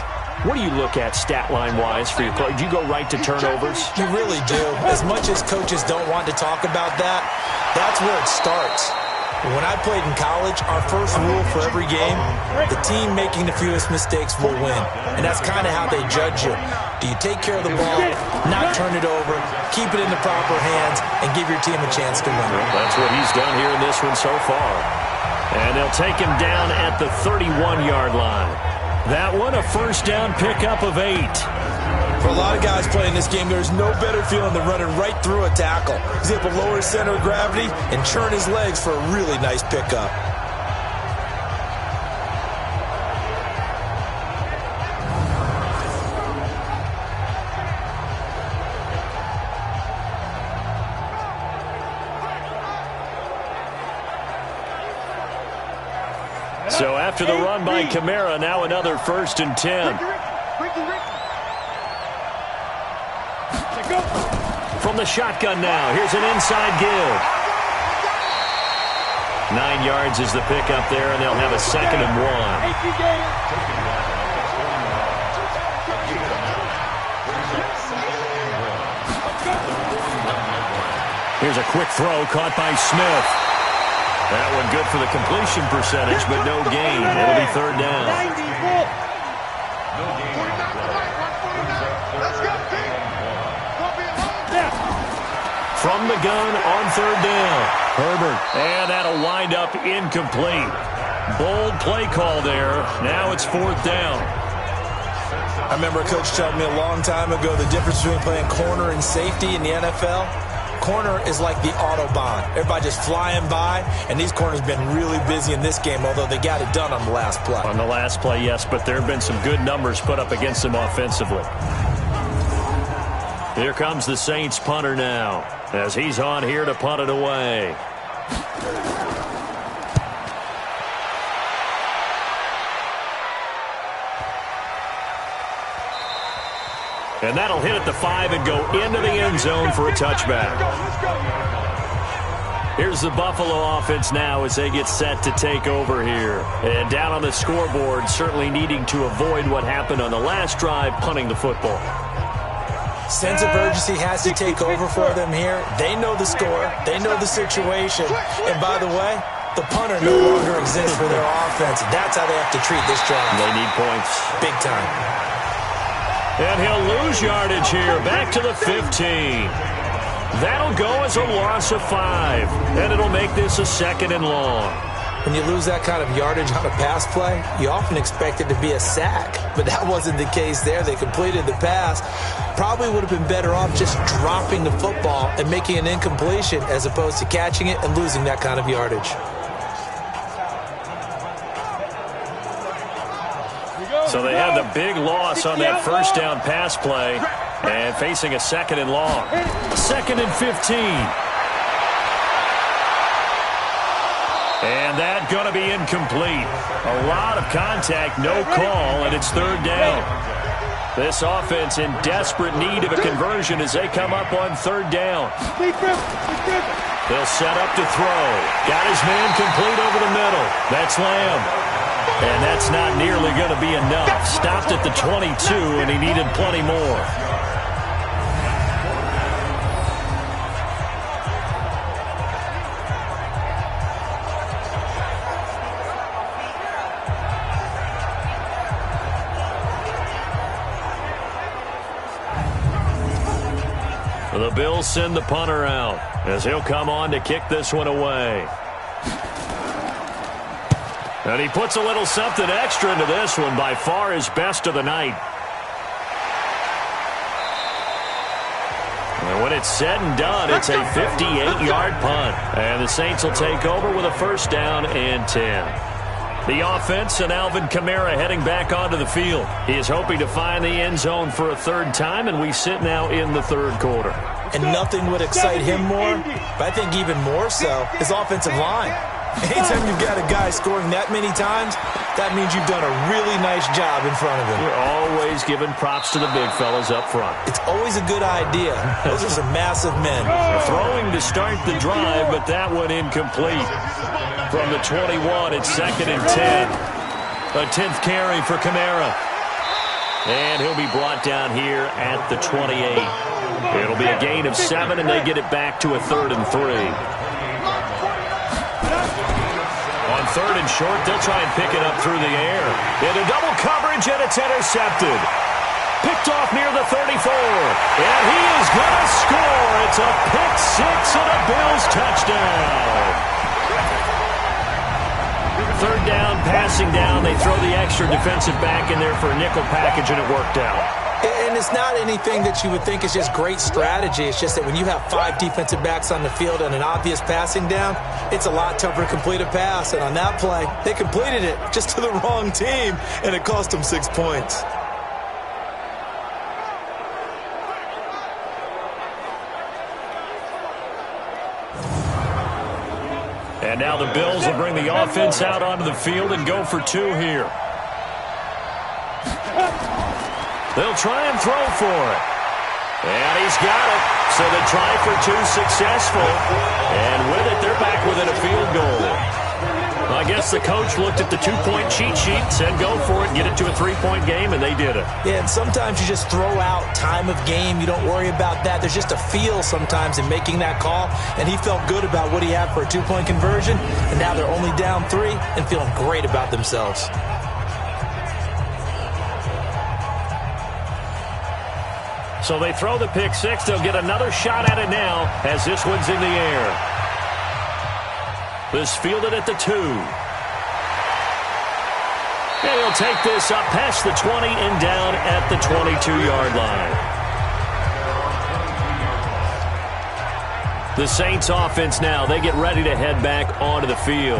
what do you look at stat line-wise for your play? Do you go right to turnovers? You really do. As much as coaches don't want to talk about that, that's where it starts. When I played in college, our first rule for every game, the team making the fewest mistakes will win. And that's kind of how they judge you. Do you take care of the ball, not turn it over, keep it in the proper hands, and give your team a chance to win? That's what he's done here in this one so far. And they'll take him down at the 31-yard line. That one, a 1st down pickup of 8. For a lot of guys playing this game, there's no better feeling than running right through a tackle. He's able to lower his center of gravity and churn his legs for a really nice pickup. So after the run by Kamara, now another 1st and 10. From the shotgun now, here's an inside give. 9 yards is the pickup there, and they'll have a 2nd and 1. Here's a quick throw caught by Smith. That one good for the completion percentage, but no gain. It'll be 3rd down. From the gun on 3rd down. Herbert. And that'll wind up incomplete. Bold play call there. Now it's 4th down. I remember a coach telling me a long time ago the difference between playing corner and safety in the NFL. Corner is like the Autobahn. Everybody just flying by, and these corners have been really busy in this game, although they got it done on the last play. On the last play, yes, but there have been some good numbers put up against them offensively. Here comes the Saints punter now, as he's on here to punt it away. And that'll hit at the 5 and go into the end zone for a touchback. Here's the Buffalo offense now as they get set to take over here. And down on the scoreboard, certainly needing to avoid what happened on the last drive, punting the football. Sense of urgency has to take over for them here. They know the score. They know the situation. And by the way, the punter no longer exists for their offense. That's how they have to treat this drive. They need points. Big time. And he'll lose yardage here, back to the 15. That'll go as a loss of 5, and it'll make this a 2nd and long. When you lose that kind of yardage on a pass play, you often expect it to be a sack, but that wasn't the case there. They completed the pass. Probably would have been better off just dropping the football and making an incompletion as opposed to catching it and losing that kind of yardage. So they had the big loss on that 1st down pass play and facing a 2nd and long. 2nd and 15. And that going to be incomplete. A lot of contact, no call, and it's 3rd down. This offense in desperate need of a conversion as they come up on 3rd down. They'll set up to throw. Got his man complete over the middle. That's Lamb. And that's not nearly going to be enough. Stopped at the 22, and he needed plenty more. The Bills send the punter out as he'll come on to kick this one away. And he puts a little something extra into this one, by far his best of the night. And when it's said and done, it's a 58-yard punt. And the Saints will take over with a 1st down and 10. The offense and Alvin Kamara heading back onto the field. He is hoping to find the end zone for a 3rd time, and we sit now in the 3rd quarter. And nothing would excite him more, but I think even more so, his offensive line. Anytime you've got a guy scoring that many times, that means you've done a really nice job in front of him. We're always giving props to the big fellas up front. It's always a good idea. Those are some massive men. Throwing to start the drive, but that one incomplete. From the 21, it's 2nd and 10. A 10th carry for Kamara. And he'll be brought down here at the 28. It'll be a gain of 7, and they get it back to a 3rd and 3. On 3rd and short, they'll try and pick it up through the air. Into double coverage, and it's intercepted. Picked off near the 34. And he is going to score. It's a pick 6 and a Bills touchdown. 3rd down, passing down. They throw the extra defensive back in there for a nickel package, and it worked out. And it's not anything that you would think is just great strategy. It's just that when you have 5 defensive backs on the field and an obvious passing down, it's a lot tougher to complete a pass. And on that play, they completed it just to the wrong team, and it cost them 6 points. And now the Bills will bring the offense out onto the field and go for 2 here. They'll try and throw for it. And he's got it. So the try for 2 successful. And with it, they're back within a field goal. I guess the coach looked at the 2-point cheat sheet, said go for it, get it to a 3-point game, and they did it. Yeah, and sometimes you just throw out time of game. You don't worry about that. There's just a feel sometimes in making that call, and he felt good about what he had for a 2-point conversion, and now they're only down 3 and feeling great about themselves. So they throw the pick 6. They'll get another shot at it now as this one's in the air. This fielded at the 2. And he'll take this up past the 20 and down at the 22-yard line. The Saints offense now, they get ready to head back onto the field.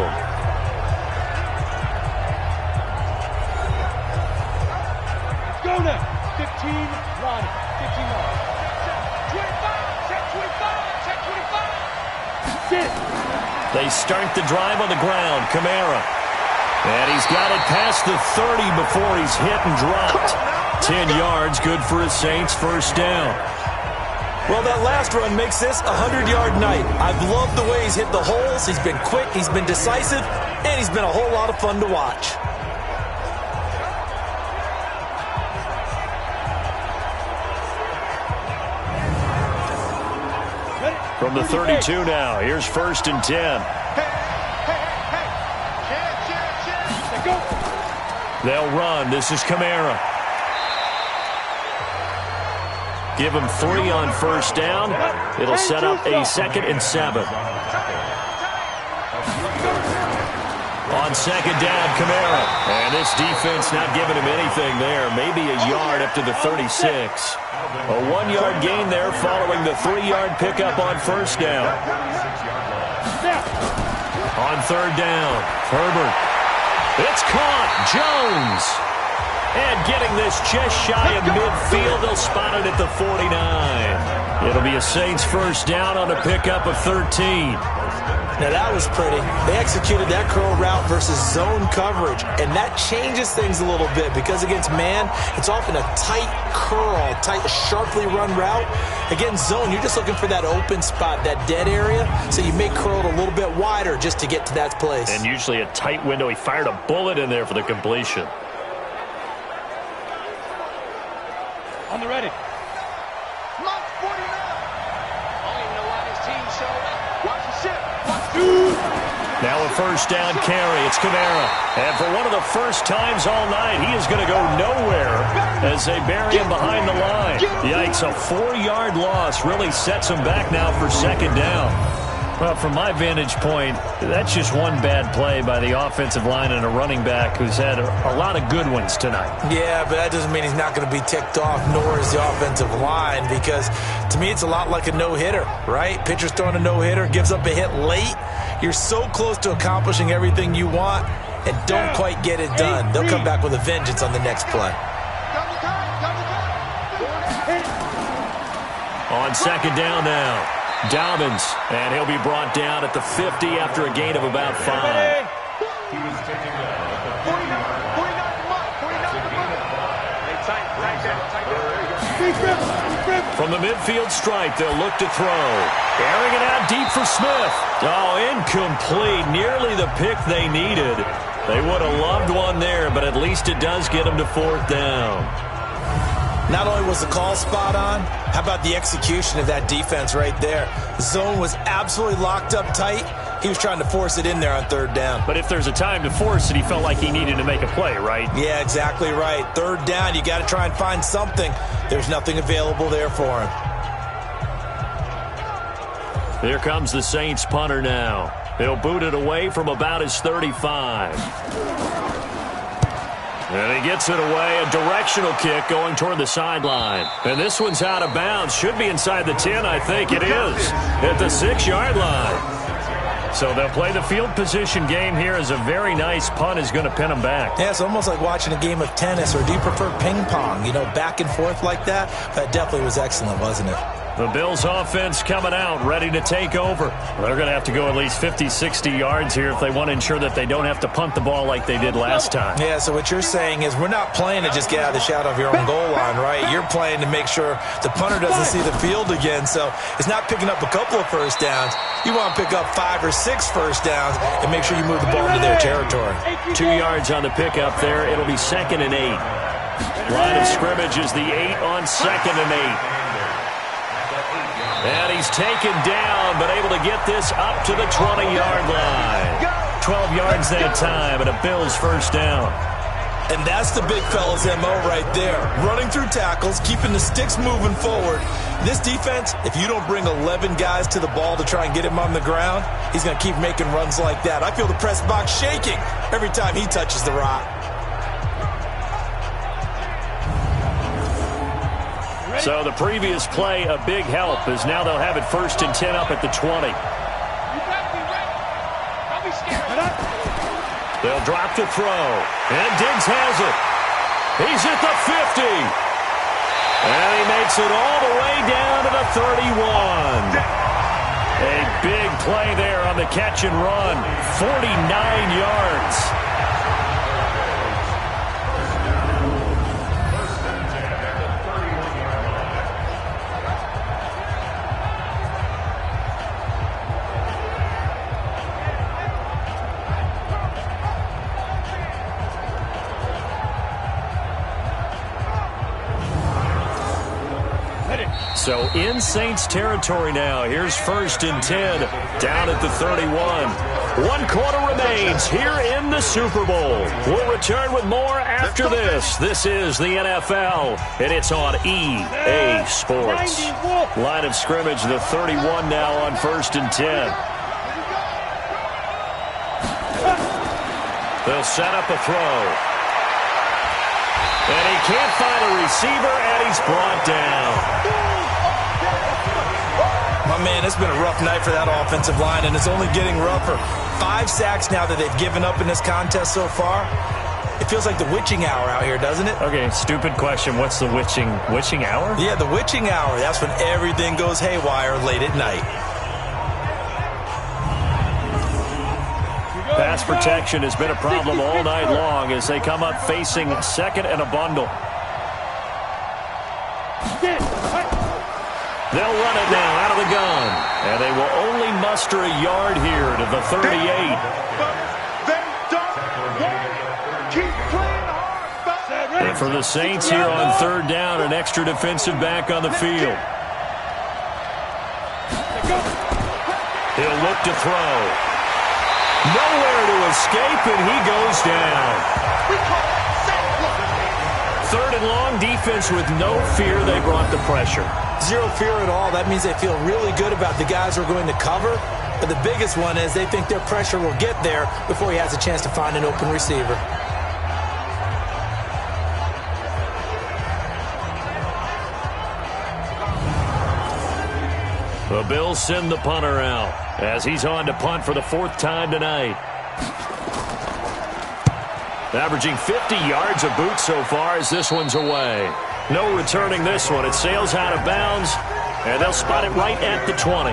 Go now. 15, line. 15 yards. 25, 25. Sit. They start the drive on the ground. Kamara. And he's got it past the 30 before he's hit and dropped. 10 yards, good for a Saints first down. Well, that last run makes this a 100-yard night. I've loved the way he's hit the holes. He's been quick, he's been decisive, and he's been a whole lot of fun to watch. From the 32 now, here's 1st and 10. They'll run. This is Kamara. Give him 3 on first down. It'll set up a 2nd and 7. On 2nd down, Kamara. And this defense not giving him anything there. Maybe a yard up to the 36. A 1-yard gain there following the 3-yard pickup on first down. On 3rd down, Herbert. It's caught. Jones. And getting this just shy of midfield, they'll spot it at the 49. It'll be a Saints first down on a pickup of 13. Now that was pretty. They executed that curl route versus zone coverage, and that changes things a little bit because against man, it's often a tight curl, tight, sharply run route. Against zone, you're just looking for that open spot, that dead area, so you make curl a little bit wider just to get to that place. And usually a tight window. He fired a bullet in there for the completion. On the ready. Mark 49. I don't even know why this team showed up. Watch the ship. Now a first down carry. It's Kamara. And for one of the first times all night, he is going to go nowhere as they bury him behind the line. Yikes, a 4-yard loss really sets him back now for 2nd down. Well, from my vantage point, that's just one bad play by the offensive line and a running back who's had a lot of good ones tonight. Yeah, but that doesn't mean he's not going to be ticked off, nor is the offensive line, because to me it's a lot like a no-hitter, right? Pitcher's throwing a no-hitter, gives up a hit late. You're so close to accomplishing everything you want and don't quite get it done. They'll come back with a vengeance on the next play. On 2nd down now. Dobbins, and he'll be brought down at the 50 after a gain of about 5. From the midfield stripe, they'll look to throw. Airing it out deep for Smith. Oh, incomplete. Nearly the pick they needed. They would have loved one there, but at least it does get them to 4th down. Not only was the call spot on, how about the execution of that defense right there? The zone was absolutely locked up tight. He was trying to force it in there on 3rd down. But if there's a time to force it, he felt like he needed to make a play, right? Yeah, exactly right. 3rd down, you got to try and find something. There's nothing available there for him. Here comes the Saints punter now. He'll boot it away from about his 35. And he gets it away, a directional kick going toward the sideline. And this one's out of bounds. Should be inside the 10, I think it is, at the 6-yard line. So they'll play the field position game here as a very nice punt is going to pin them back. Yeah, it's almost like watching a game of tennis, or do you prefer ping pong? You know, back and forth like that? That definitely was excellent, wasn't it? The Bills offense coming out, ready to take over. They're going to have to go at least 50, 60 yards here if they want to ensure that they don't have to punt the ball like they did last time. Yeah, so what you're saying is we're not playing to just get out of the shadow of your own goal line, right? You're playing to make sure the punter doesn't see the field again. So it's not picking up a couple of first downs. You want to pick up 5 or 6 first downs and make sure you move the ball into their territory. 2 yards on the pickup there. It'll be 2nd and 8. Line of scrimmage is the 8 on 2nd and 8. And he's taken down, but able to get this up to the 20-yard line. 12 yards that time, and a Bills first down. And that's the big fella's MO right there. Running through tackles, keeping the sticks moving forward. This defense, if you don't bring 11 guys to the ball to try and get him on the ground, he's going to keep making runs like that. I feel the press box shaking every time he touches the rock. So the previous play, a big help, as now they'll have it 1st and 10 up at the 20. They'll drop to throw, and Diggs has it. He's at the 50. And he makes it all the way down to the 31. A big play there on the catch and run, 49 yards. So in Saints territory now. Here's 1st and 10 down at the 31. 1 quarter remains here in the Super Bowl. We'll return with more after this. This is the NFL, and it's on EA Sports. Line of scrimmage, the 31 now on 1st and 10. They'll set up a throw. And he can't find a receiver, and he's brought down. My man, it's been a rough night for that offensive line, and it's only getting rougher. 5 sacks now that they've given up in this contest so far. It feels like the witching hour out here, doesn't it? Okay, stupid question. What's the witching hour? Yeah, the witching hour. That's when everything goes haywire late at night. Pass protection has been a problem all night long as they come up facing 2nd and a bundle. They'll run it now out of the gun. And they will only muster a yard here to the 38. And for the Saints here on 3rd down, an extra defensive back on the field. He'll look to throw. Nowhere to escape, and he goes down. 3rd and long, defense with no fear. They brought the pressure. 0 fear at all. That means they feel really good about the guys who are going to cover. But the biggest one is they think their pressure will get there before he has a chance to find an open receiver. The Bills send the punter out as he's on to punt for the 4th time tonight. Averaging 50 yards a boot so far as this one's away. No returning this one. It sails out of bounds, and they'll spot it right at the 20.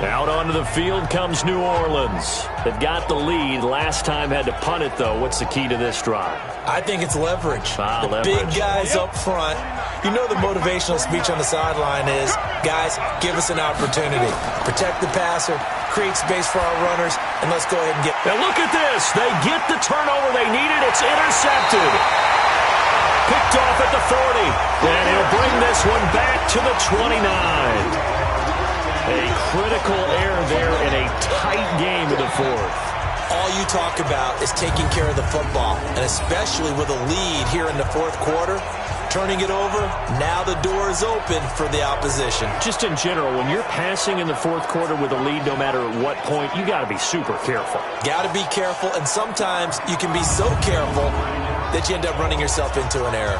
Out onto the field comes New Orleans. They've got the lead. Last time had to punt it, though. What's the key to this drive? I think it's leverage. Leverage. Big guys up front. You know the motivational speech on the sideline is, guys, give us an opportunity. Protect the passer, create space for our runners, and let's go ahead and get... Now look at this. They get the turnover they needed. It's intercepted. Picked off at the 40. And he'll bring this one back to the 29. A critical error there in a tight game in the 4th. All you talk about is taking care of the football, and especially with a lead here in the 4th quarter, turning it over, now the door is open for the opposition. Just in general, when you're passing in the 4th quarter with a lead, no matter at what point, you got to be super careful. Got to be careful, and sometimes you can be so careful that you end up running yourself into an error.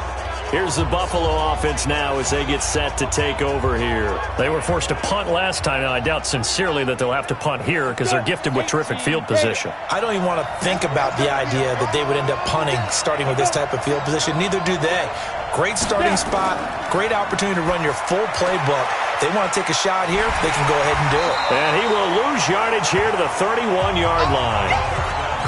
Here's the Buffalo offense now as they get set to take over here. They were forced to punt last time. Now, I doubt sincerely that they'll have to punt here because they're gifted with terrific field position. I don't even want to think about the idea that they would end up punting starting with this type of field position. Neither do they. Great starting spot, great opportunity to run your full playbook. They want to take a shot here, they can go ahead and do it. And he will lose yardage here to the 31-yard line.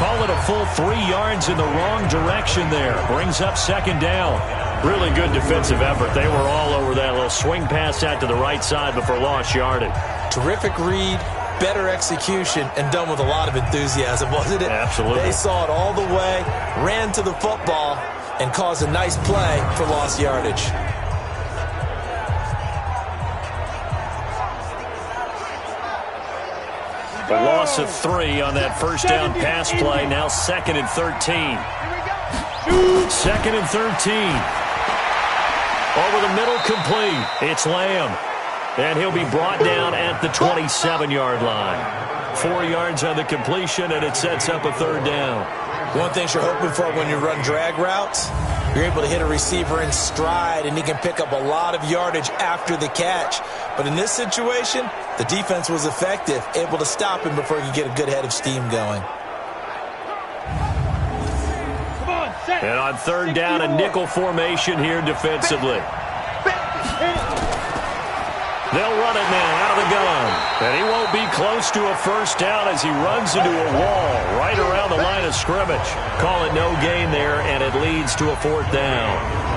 Call it a full 3 yards in the wrong direction there. Brings up second down. Really good defensive effort. They were all over that little swing pass out to the right side before lost yardage. Terrific read, better execution, and done with a lot of enthusiasm, wasn't it? Absolutely. They saw it all the way, ran to the football, and caused a nice play for lost yardage. A loss of 3 on that first down pass play. Now 2nd and 13. 2nd and 13. Over the middle, complete. It's Lamb. And he'll be brought down at the 27-yard line. 4 yards on the completion, and it sets up a 3rd down. One thing you're hoping for when you run drag routes, you're able to hit a receiver in stride, and he can pick up a lot of yardage after the catch. But in this situation, the defense was effective, able to stop him before he could get a good head of steam going. And on 3rd down, a nickel formation here defensively. They'll run it now out of the gun. And he won't be close to a 1st down as he runs into a wall right around the line of scrimmage. Call it no gain there, and it leads to a 4th down.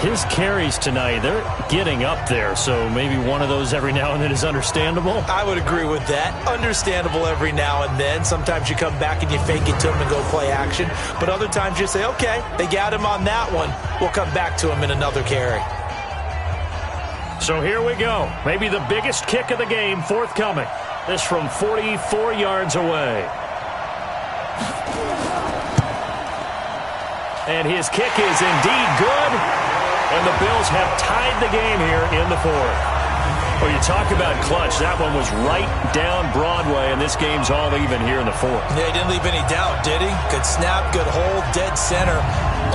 His carries tonight, they're getting up there, so maybe one of those every now and then is understandable. I would agree with that. Understandable every now and then. Sometimes you come back and you fake it to him and go play action. But other times you say, okay, they got him on that one. We'll come back to him in another carry. So here we go. Maybe the biggest kick of the game forthcoming. This from 44 yards away. And his kick is indeed good. And the Bills have tied the game here in the 4th. Well, you talk about clutch. That one was right down Broadway, and this game's all even here in the 4th. Yeah, he didn't leave any doubt, did he? Good snap, good hold, dead center.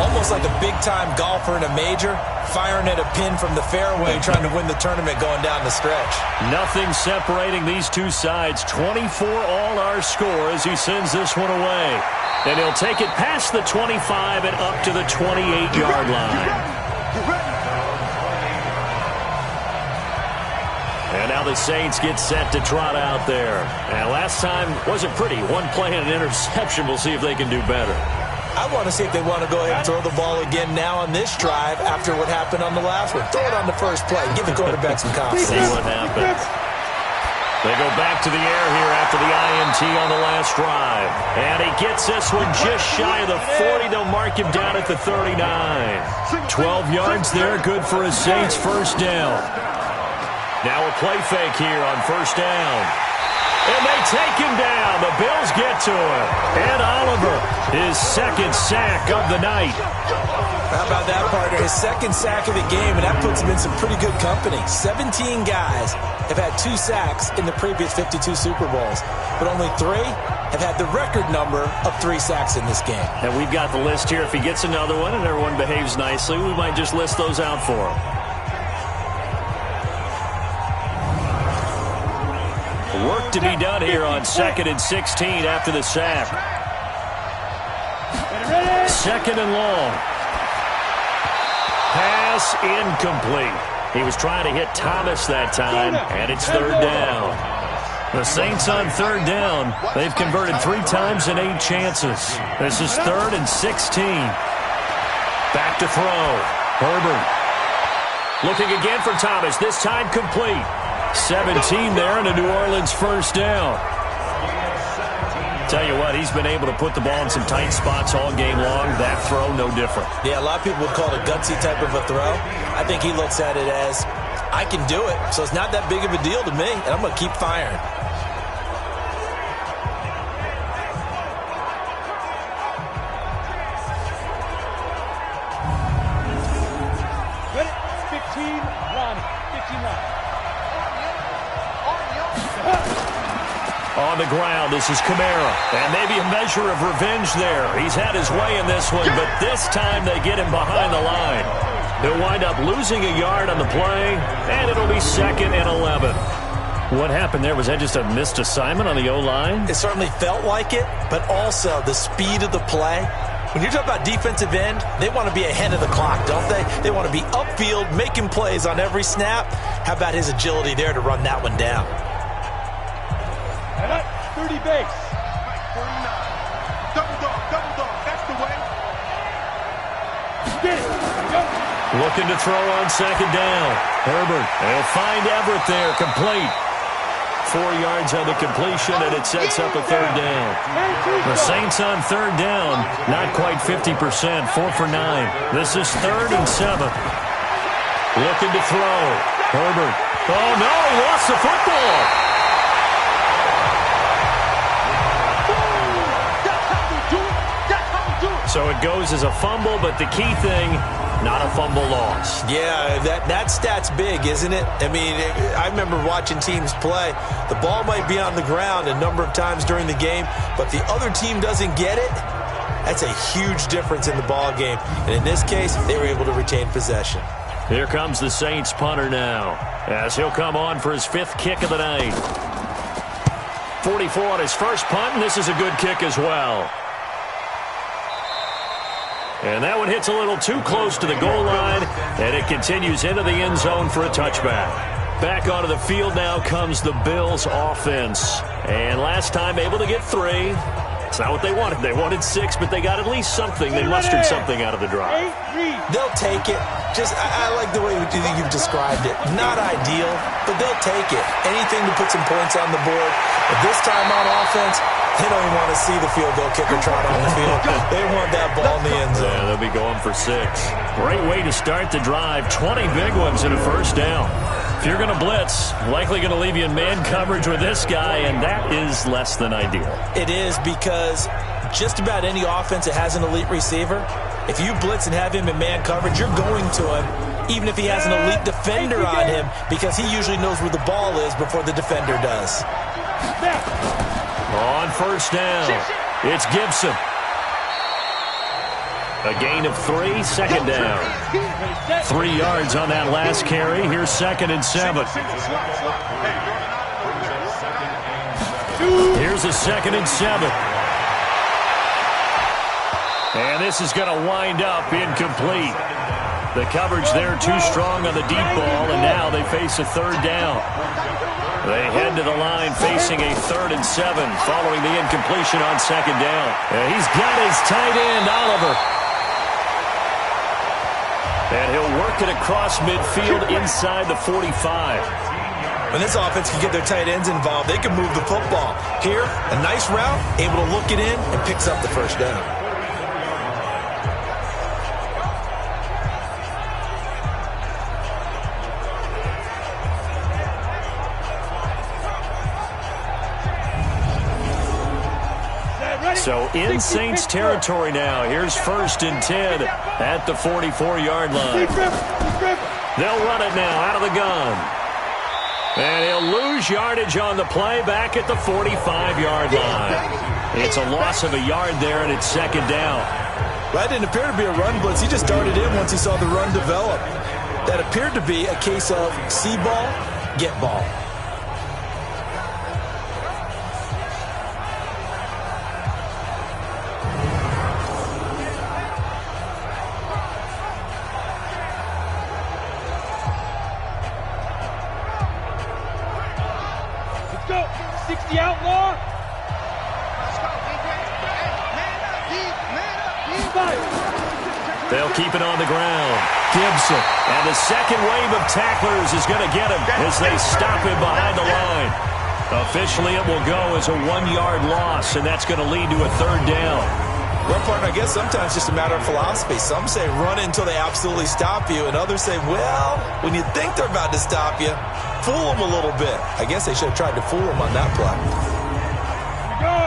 Almost like a big-time golfer in a major, firing at a pin from the fairway, trying to win the tournament going down the stretch. Nothing separating these two sides. 24 all our score as he sends this one away. And he'll take it past the 25 and up to the 28-yard line. And now the Saints get set to trot out there. And last time wasn't pretty. One play and an interception. We'll see if they can do better. I want to see if they want to go ahead and throw the ball again now on this drive after what happened on the last one. Throw it on the first play. Give the quarterback some confidence. See what happens. They go back to the air here after the INT on the last drive. And he gets this one just shy of the 40. They'll mark him down at the 39. 12 yards there, good for a Saints 1st down. Now a play fake here on 1st down. And they take him down. The Bills get to him. Ed Oliver, his 2nd sack of the night. How about that, partner? His 2nd sack of the game, and that puts him in some pretty good company. 17 guys have had 2 sacks in the previous 52 Super Bowls, but only 3 have had the record number of 3 sacks in this game. And we've got the list here. If he gets another one and everyone behaves nicely, we might just list those out for him. Work to be done here on 2nd and 16 after the sack. 2nd and long. Pass incomplete. He was trying to hit Thomas that time, and it's 3rd down. The Saints on 3rd down. They've converted 3 times in 8 chances. This is 3rd and 16. Back to throw. Herbert. Looking again for Thomas. This time complete. 17 there and a New Orleans 1st down. Tell you what, he's been able to put the ball in some tight spots all game long. That throw, no different. Yeah, a lot of people would call it a gutsy type of a throw. I think he looks at it as, I can do it, so it's not that big of a deal to me, and I'm going to keep firing. Ready? 15, Ronnie. 15, Ronnie. On the ground, this is Kamara. And maybe a measure of revenge there. He's had his way in this one, but this time they get him behind the line. He'll wind up losing a yard on the play, and it'll be 2nd and 11. What happened there? Was that just a missed assignment on the O-line? It certainly felt like it, but also the speed of the play. When you're talking about defensive end, they want to be ahead of the clock, don't they? They want to be upfield, making plays on every snap. How about his agility there to run that one down? 30 base. 49. Double dog. That's the way. Get it. Go. Looking to throw on 2nd down. Herbert. They'll find Everett there, complete. 4 yards on the completion, and it sets up a 3rd down. The Saints on 3rd down, not quite 50%, 4 for 9. This is 3rd and 7. Looking to throw. Herbert. Oh, no, he lost the football. So it goes as a fumble, but the key thing, not a fumble loss. Yeah, that stat's big, isn't it? I mean, I remember watching teams play. The ball might be on the ground a number of times during the game, but the other team doesn't get it. That's a huge difference in the ball game. And in this case, they were able to retain possession. Here comes the Saints punter now, as he'll come on for his 5th kick of the night. 44 on his first punt, and this is a good kick as well. And that one hits a little too close to the goal line, and it continues into the end zone for a touchback. Back onto the field now comes the Bills offense. And last time able to get 3. It's not what they wanted. They wanted 6, but they got at least something. They mustered something out of the drive. They'll take it. I like the way you've described it. Not ideal, but they'll take it. Anything to put some points on the board. But this time on offense, they don't even want to see the field goal kicker trot on the field. They want that ball in the end zone. Yeah, they'll be going for 6. Great way to start the drive. 20 big ones in a first down. If you're going to blitz, likely going to leave you in man coverage with this guy, and that is less than ideal. It is, because just about any offense that has an elite receiver, if you blitz and have him in man coverage, you're going to him, even if he has an elite defender on him, because he usually knows where the ball is before the defender does. On first down, it's Gibson. A gain of 3, 2nd down. 3 yards on that last carry. Here's 2nd and 7. Here's a 2nd and 7. And this is going to wind up incomplete. The coverage there too strong on the deep ball, and now they face a 3rd down. They head to the line facing a 3rd and 7 following the incompletion on 2nd down. And he's got his tight end, Oliver. And he'll work it across midfield inside the 45. When this offense can get their tight ends involved, they can move the football. Here, a nice route, able to look it in, and picks up the first down. So in Saints territory now. Here's 1st and 10 at the 44-yard line. They'll run it now out of the gun. And he'll lose yardage on the play back at the 45-yard line. It's a loss of a yard there, and it's 2nd down. That didn't appear to be a run blitz. He just darted in once he saw the run develop. That appeared to be a case of see ball, get ball. They'll keep it on the ground. Gibson. And the second wave of tacklers is going to get him as they stop him behind the line. Officially, it will go as a 1-yard loss, and that's going to lead to a 3rd down. Well, partner, I guess sometimes it's just a matter of philosophy. Some say run until they absolutely stop you, and others say, well, when you think they're about to stop you, fool them a little bit. I guess they should have tried to fool them on that play. Go!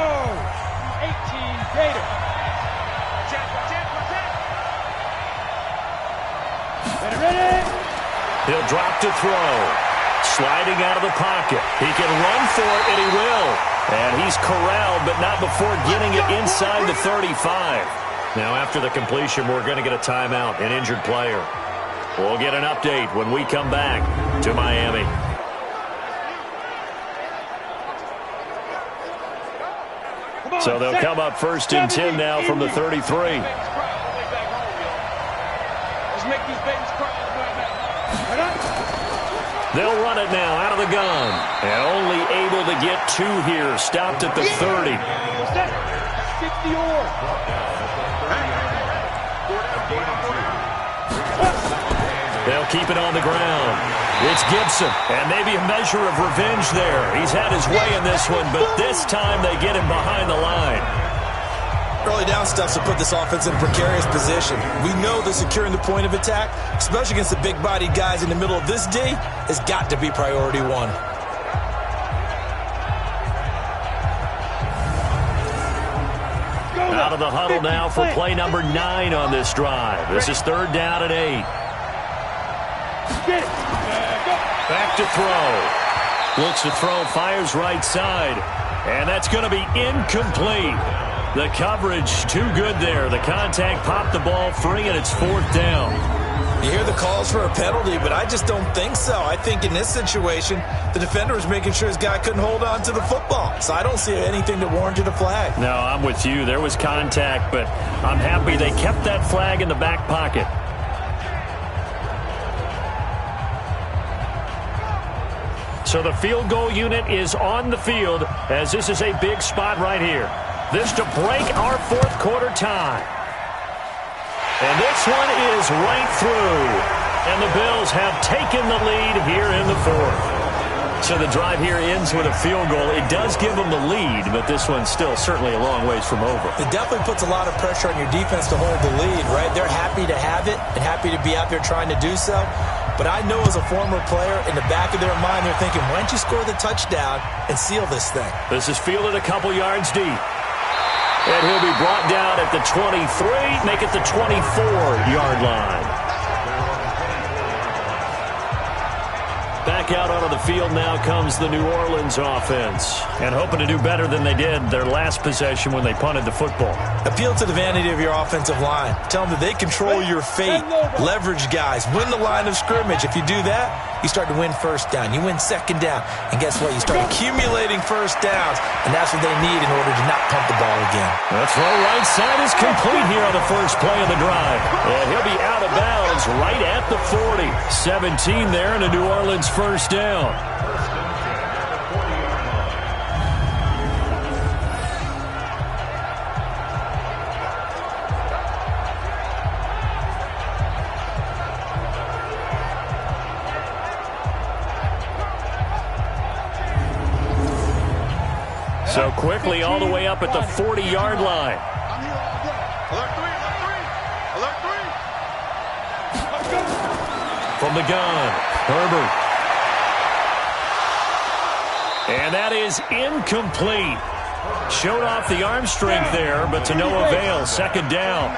18 Gator. Ready? He'll drop to throw. Sliding out of the pocket. He can run for it, and he will. And he's corralled, but not before getting it inside the 35. Now, after the completion, we're going to get a timeout, an injured player. We'll get an update when we come back to Miami. So they'll come up first and 10 now from the 33. They'll run it now out of the gun. And only able to get 2 here. Stopped at the 30. They'll keep it on the ground. It's Gibson, and maybe a measure of revenge there. He's had his way in this one, but this time they get him behind the line. Early down stuff to put this offense in a precarious position. We know that securing the point of attack, especially against the big-bodied guys in the middle of this D, has got to be priority one. Out of the huddle now for play number 9 on this drive. This is 3rd down and 8. Back to throw. Looks to throw, fires right side. And that's going to be incomplete. The coverage too good there. The contact popped the ball free, and it's 4th down. You hear the calls for a penalty, but I just don't think so. I think in this situation, the defender was making sure his guy couldn't hold on to the football. So I don't see anything that warranted a flag. No, I'm with you. There was contact, but I'm happy they kept that flag in the back pocket. So the field goal unit is on the field, as this is a big spot right here. This to break our 4th quarter tie. And this one is right through. And the Bills have taken the lead here in the 4th. So the drive here ends with a field goal. It does give them the lead, but this one's still certainly a long ways from over. It definitely puts a lot of pressure on your defense to hold the lead, right? They're happy to have it and happy to be out there trying to do so. But I know as a former player, in the back of their mind, they're thinking, why don't you score the touchdown and seal this thing? This is fielded a couple yards deep. And he'll be brought down at the 23, make it the 24-yard line. Back out onto the field now comes the New Orleans offense. And hoping to do better than they did their last possession when they punted the football. Appeal to the vanity of your offensive line. Tell them that they control your fate. Leverage guys. Win the line of scrimmage. If you do that, you start to win 1st down. You win 2nd down. And guess what? You start accumulating 1st downs. And that's what they need in order to not pump the ball again. The throw right side is complete here on the first play of the drive. And he'll be out of bounds right at the 40. 17 there and a New Orleans 1st down. So quickly all the way up at the 40-yard line. I'm here all day. Alert 3, alert 3. Alert 3. From the gun, Herbert. And that is incomplete. Showed off the arm strength there, but to no avail. 2nd down.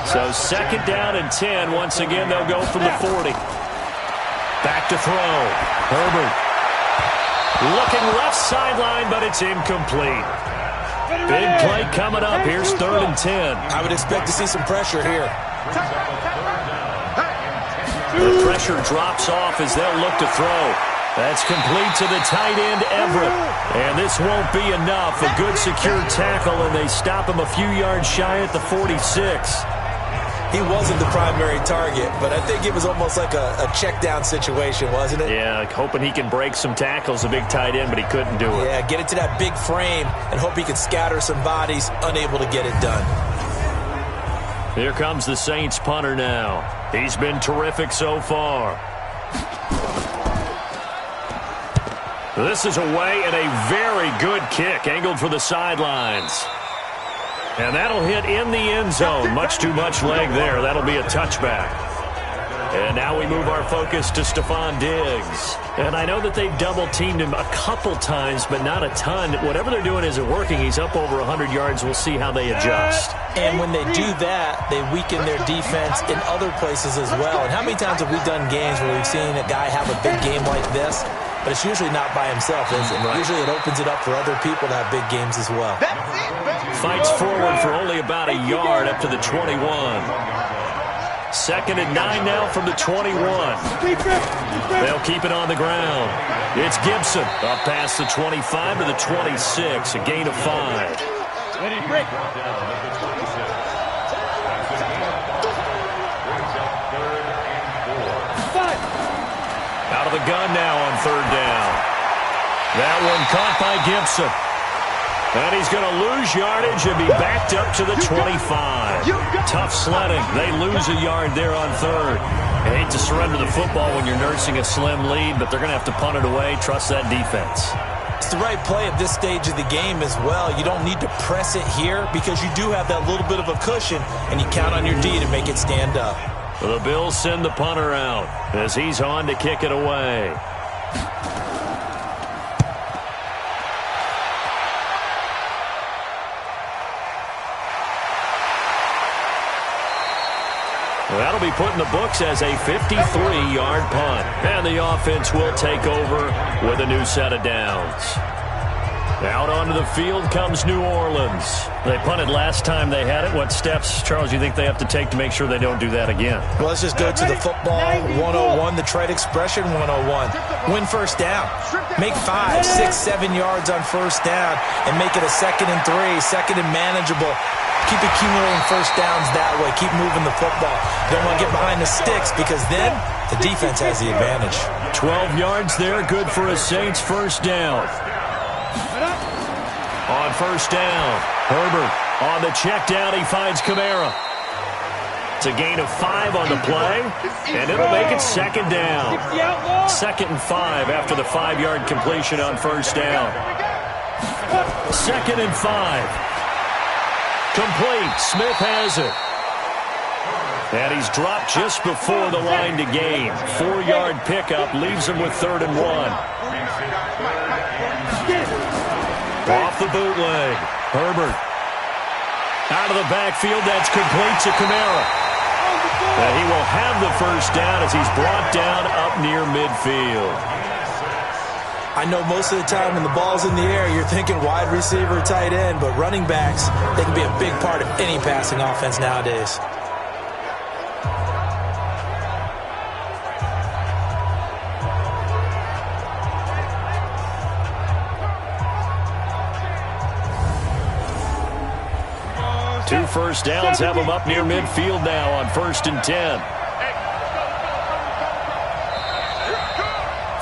So 2nd down and 10. Once again, they'll go from the 40. Back to throw. Herbert. Looking left sideline, but it's incomplete. Big play coming up. Here's 3rd and 10. I would expect to see some pressure here. The pressure drops off as they'll look to throw. That's complete to the tight end, Everett. And this won't be enough. A good secure tackle, and they stop him a few yards shy at the 46. He wasn't the primary target, but I think it was almost like a check-down situation, wasn't it? Yeah, hoping he can break some tackles, a big tight end, but he couldn't do it. Yeah, get it to that big frame and hope he can scatter some bodies, unable to get it done. Here comes the Saints punter now. He's been terrific so far. This is away and a very good kick, angled for the sidelines. And that'll hit in the end zone. Much too much leg there. That'll be a touchback. And now we move our focus to Stephon Diggs. And I know that they've double-teamed him a couple times, but not a ton. Whatever they're doing isn't working. He's up over 100 yards. We'll see how they adjust. And when they do that, they weaken their defense in other places as well. And how many times have we done games where we've seen a guy have a big game like this? but it's usually not by himself, is it? Right. Usually it opens it up for other people to have big games as well. Fights forward for only about a yard up to the 21. 2nd and 9 now from the 21. They'll keep it on the ground. It's Gibson up past the 25 to the 26, a gain of 5. Ready, break. Out of the gun now on 3rd down. That one caught by Gibson. And he's going to lose yardage and be backed up to the 25. Tough sledding. They lose a yard there on 3rd. You hate to surrender the football when you're nursing a slim lead, but they're going to have to punt it away. Trust that defense. It's the right play at this stage of the game as well. You don't need to press it here because you do have that little bit of a cushion, and you count on your D to make it stand up. The Bills send the punter out as he's on to kick it away. That'll be put in the books as a 53-yard punt. And the offense will take over with a new set of downs. Out onto the field comes New Orleans. They punted last time they had it. What steps, Charles, you think they have to take to make sure they don't do that again? Well, let's just go to the football 101, the trade expression 101. Win first down. Make 5, 6, 7 yards on first down and make it a 2nd and 3, 2nd and manageable. Keep accumulating first downs that way. Keep moving the football. Don't want to get behind the sticks because then the defense has the advantage. 12 yards there, good for a Saints first down. On first down, Herbert on the check down. He finds Kamara. It's a gain of 5 on the play, and it'll make it 2nd down. 2nd and 5 after the 5-yard completion on first down. 2nd and 5. Complete. Smith has it. And he's dropped just before the line to gain. 4-yard pickup leaves him with 3rd and 1. Off the bootleg. Herbert. Out of the backfield. That's complete to Kamara. And he will have the first down as he's brought down up near midfield. I know most of the time when the ball's in the air, you're thinking wide receiver, tight end, but running backs, they can be a big part of any passing offense nowadays. Two first downs have them up near midfield now on 1st and 10.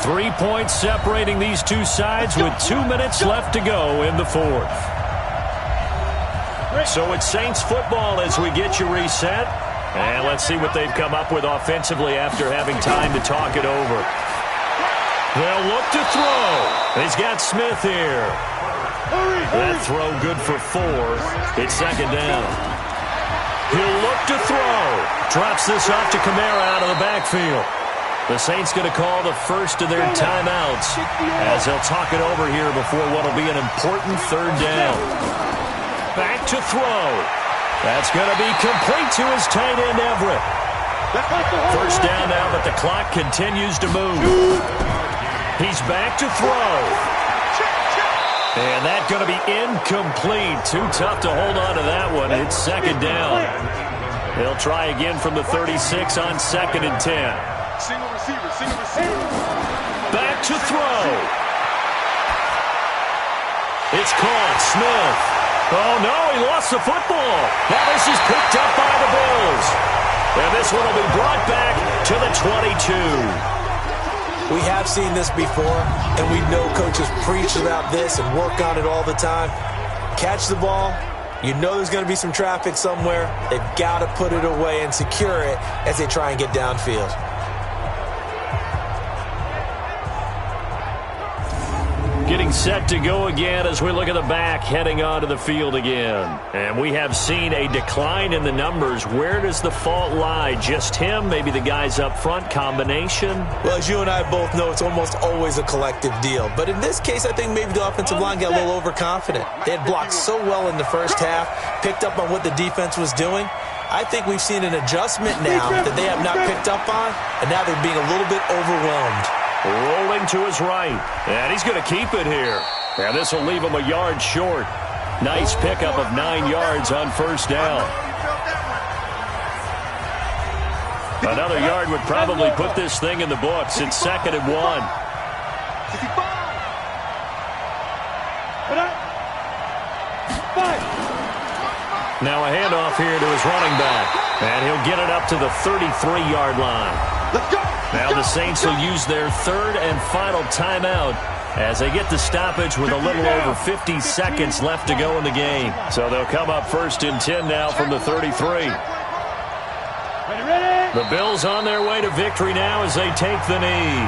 3 points separating these two sides with 2 minutes left to go in the 4th. So it's Saints football as we get you reset. And let's see what they've come up with offensively after having time to talk it over. They'll look to throw. He's got Smith here. That throw good for 4. It's 2nd down. He'll look to throw. Drops this off to Kamara out of the backfield. The Saints going to call the first of their timeouts as they'll talk it over here before what will be an important 3rd down. Back to throw. That's going to be complete to his tight end, Everett. First down now, but the clock continues to move. He's back to throw. And that's going to be incomplete. Too tough to hold on to that one. It's 2nd down. They'll try again from the 36 on 2nd and 10. Single receiver. Back to throw. It's caught. Smith. Oh, no, he lost the football. Now this is picked up by the Bills. And this one will be brought back to the 22. We have seen this before, and we know coaches preach about this and work on it all the time. Catch the ball. You know there's going to be some traffic somewhere. They've got to put it away and secure it as they try and get downfield. Getting set to go again as we look at the back heading onto the field again. And we have seen a decline in the numbers. Where does the fault lie? Just him? Maybe the guys up front? Combination? Well, as you and I both know, it's almost always a collective deal. But in this case, I think maybe the offensive line got a little overconfident. They had blocked so well in the first half, picked up on what the defense was doing. I think we've seen an adjustment now that they have not picked up on, and now they're being a little bit overwhelmed. Rolling to his right. And he's going to keep it here. And this will leave him a yard short. Nice pickup of 9 yards on first down. Another yard would probably put this thing in the books. It's 2nd and 1. Now a handoff here to his running back. And he'll get it up to the 33-yard line. Now the Saints will use their 3rd and final timeout as they get the stoppage with a little over 50 seconds left to go in the game. So they'll come up 1st and 10 now from the 33. The Bills on their way to victory now as they take the knee.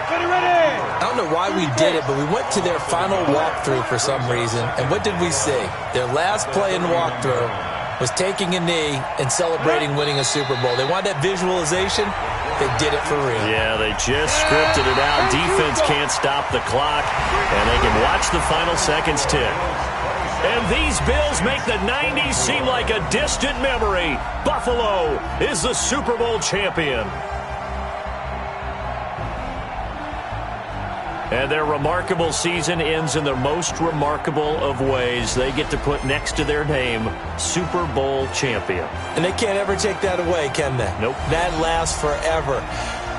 I don't know why we did it, but we went to their final walkthrough for some reason. And what did we see? Their last play in walkthrough was taking a knee and celebrating winning a Super Bowl. They wanted that visualization. They did it for real. Yeah, they just scripted it out. Defense can't stop the clock, and they can watch the final seconds tick. And these Bills make the 90s seem like a distant memory. Buffalo is the Super Bowl champion. And their remarkable season ends in the most remarkable of ways. They get to put next to their name, Super Bowl champion. And they can't ever take that away, can they? Nope. That lasts forever.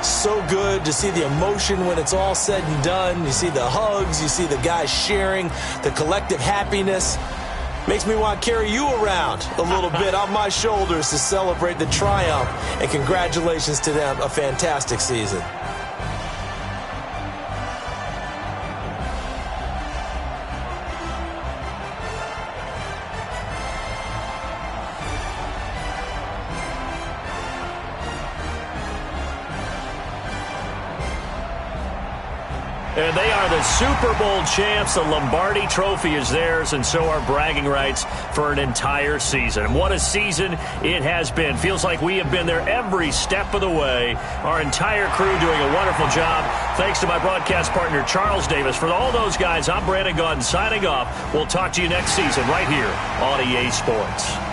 So good to see the emotion when it's all said and done. You see the hugs. You see the guys sharing, the collective happiness. Makes me want to carry you around a little bit on my shoulders to celebrate the triumph. And congratulations to them. A fantastic season. And they are the Super Bowl champs. The Lombardi Trophy is theirs, and so are bragging rights for an entire season. And what a season it has been. Feels like we have been there every step of the way. Our entire crew doing a wonderful job. Thanks to my broadcast partner, Charles Davis. For all those guys, I'm Brandon Gaudin signing off. We'll talk to you next season right here on EA Sports.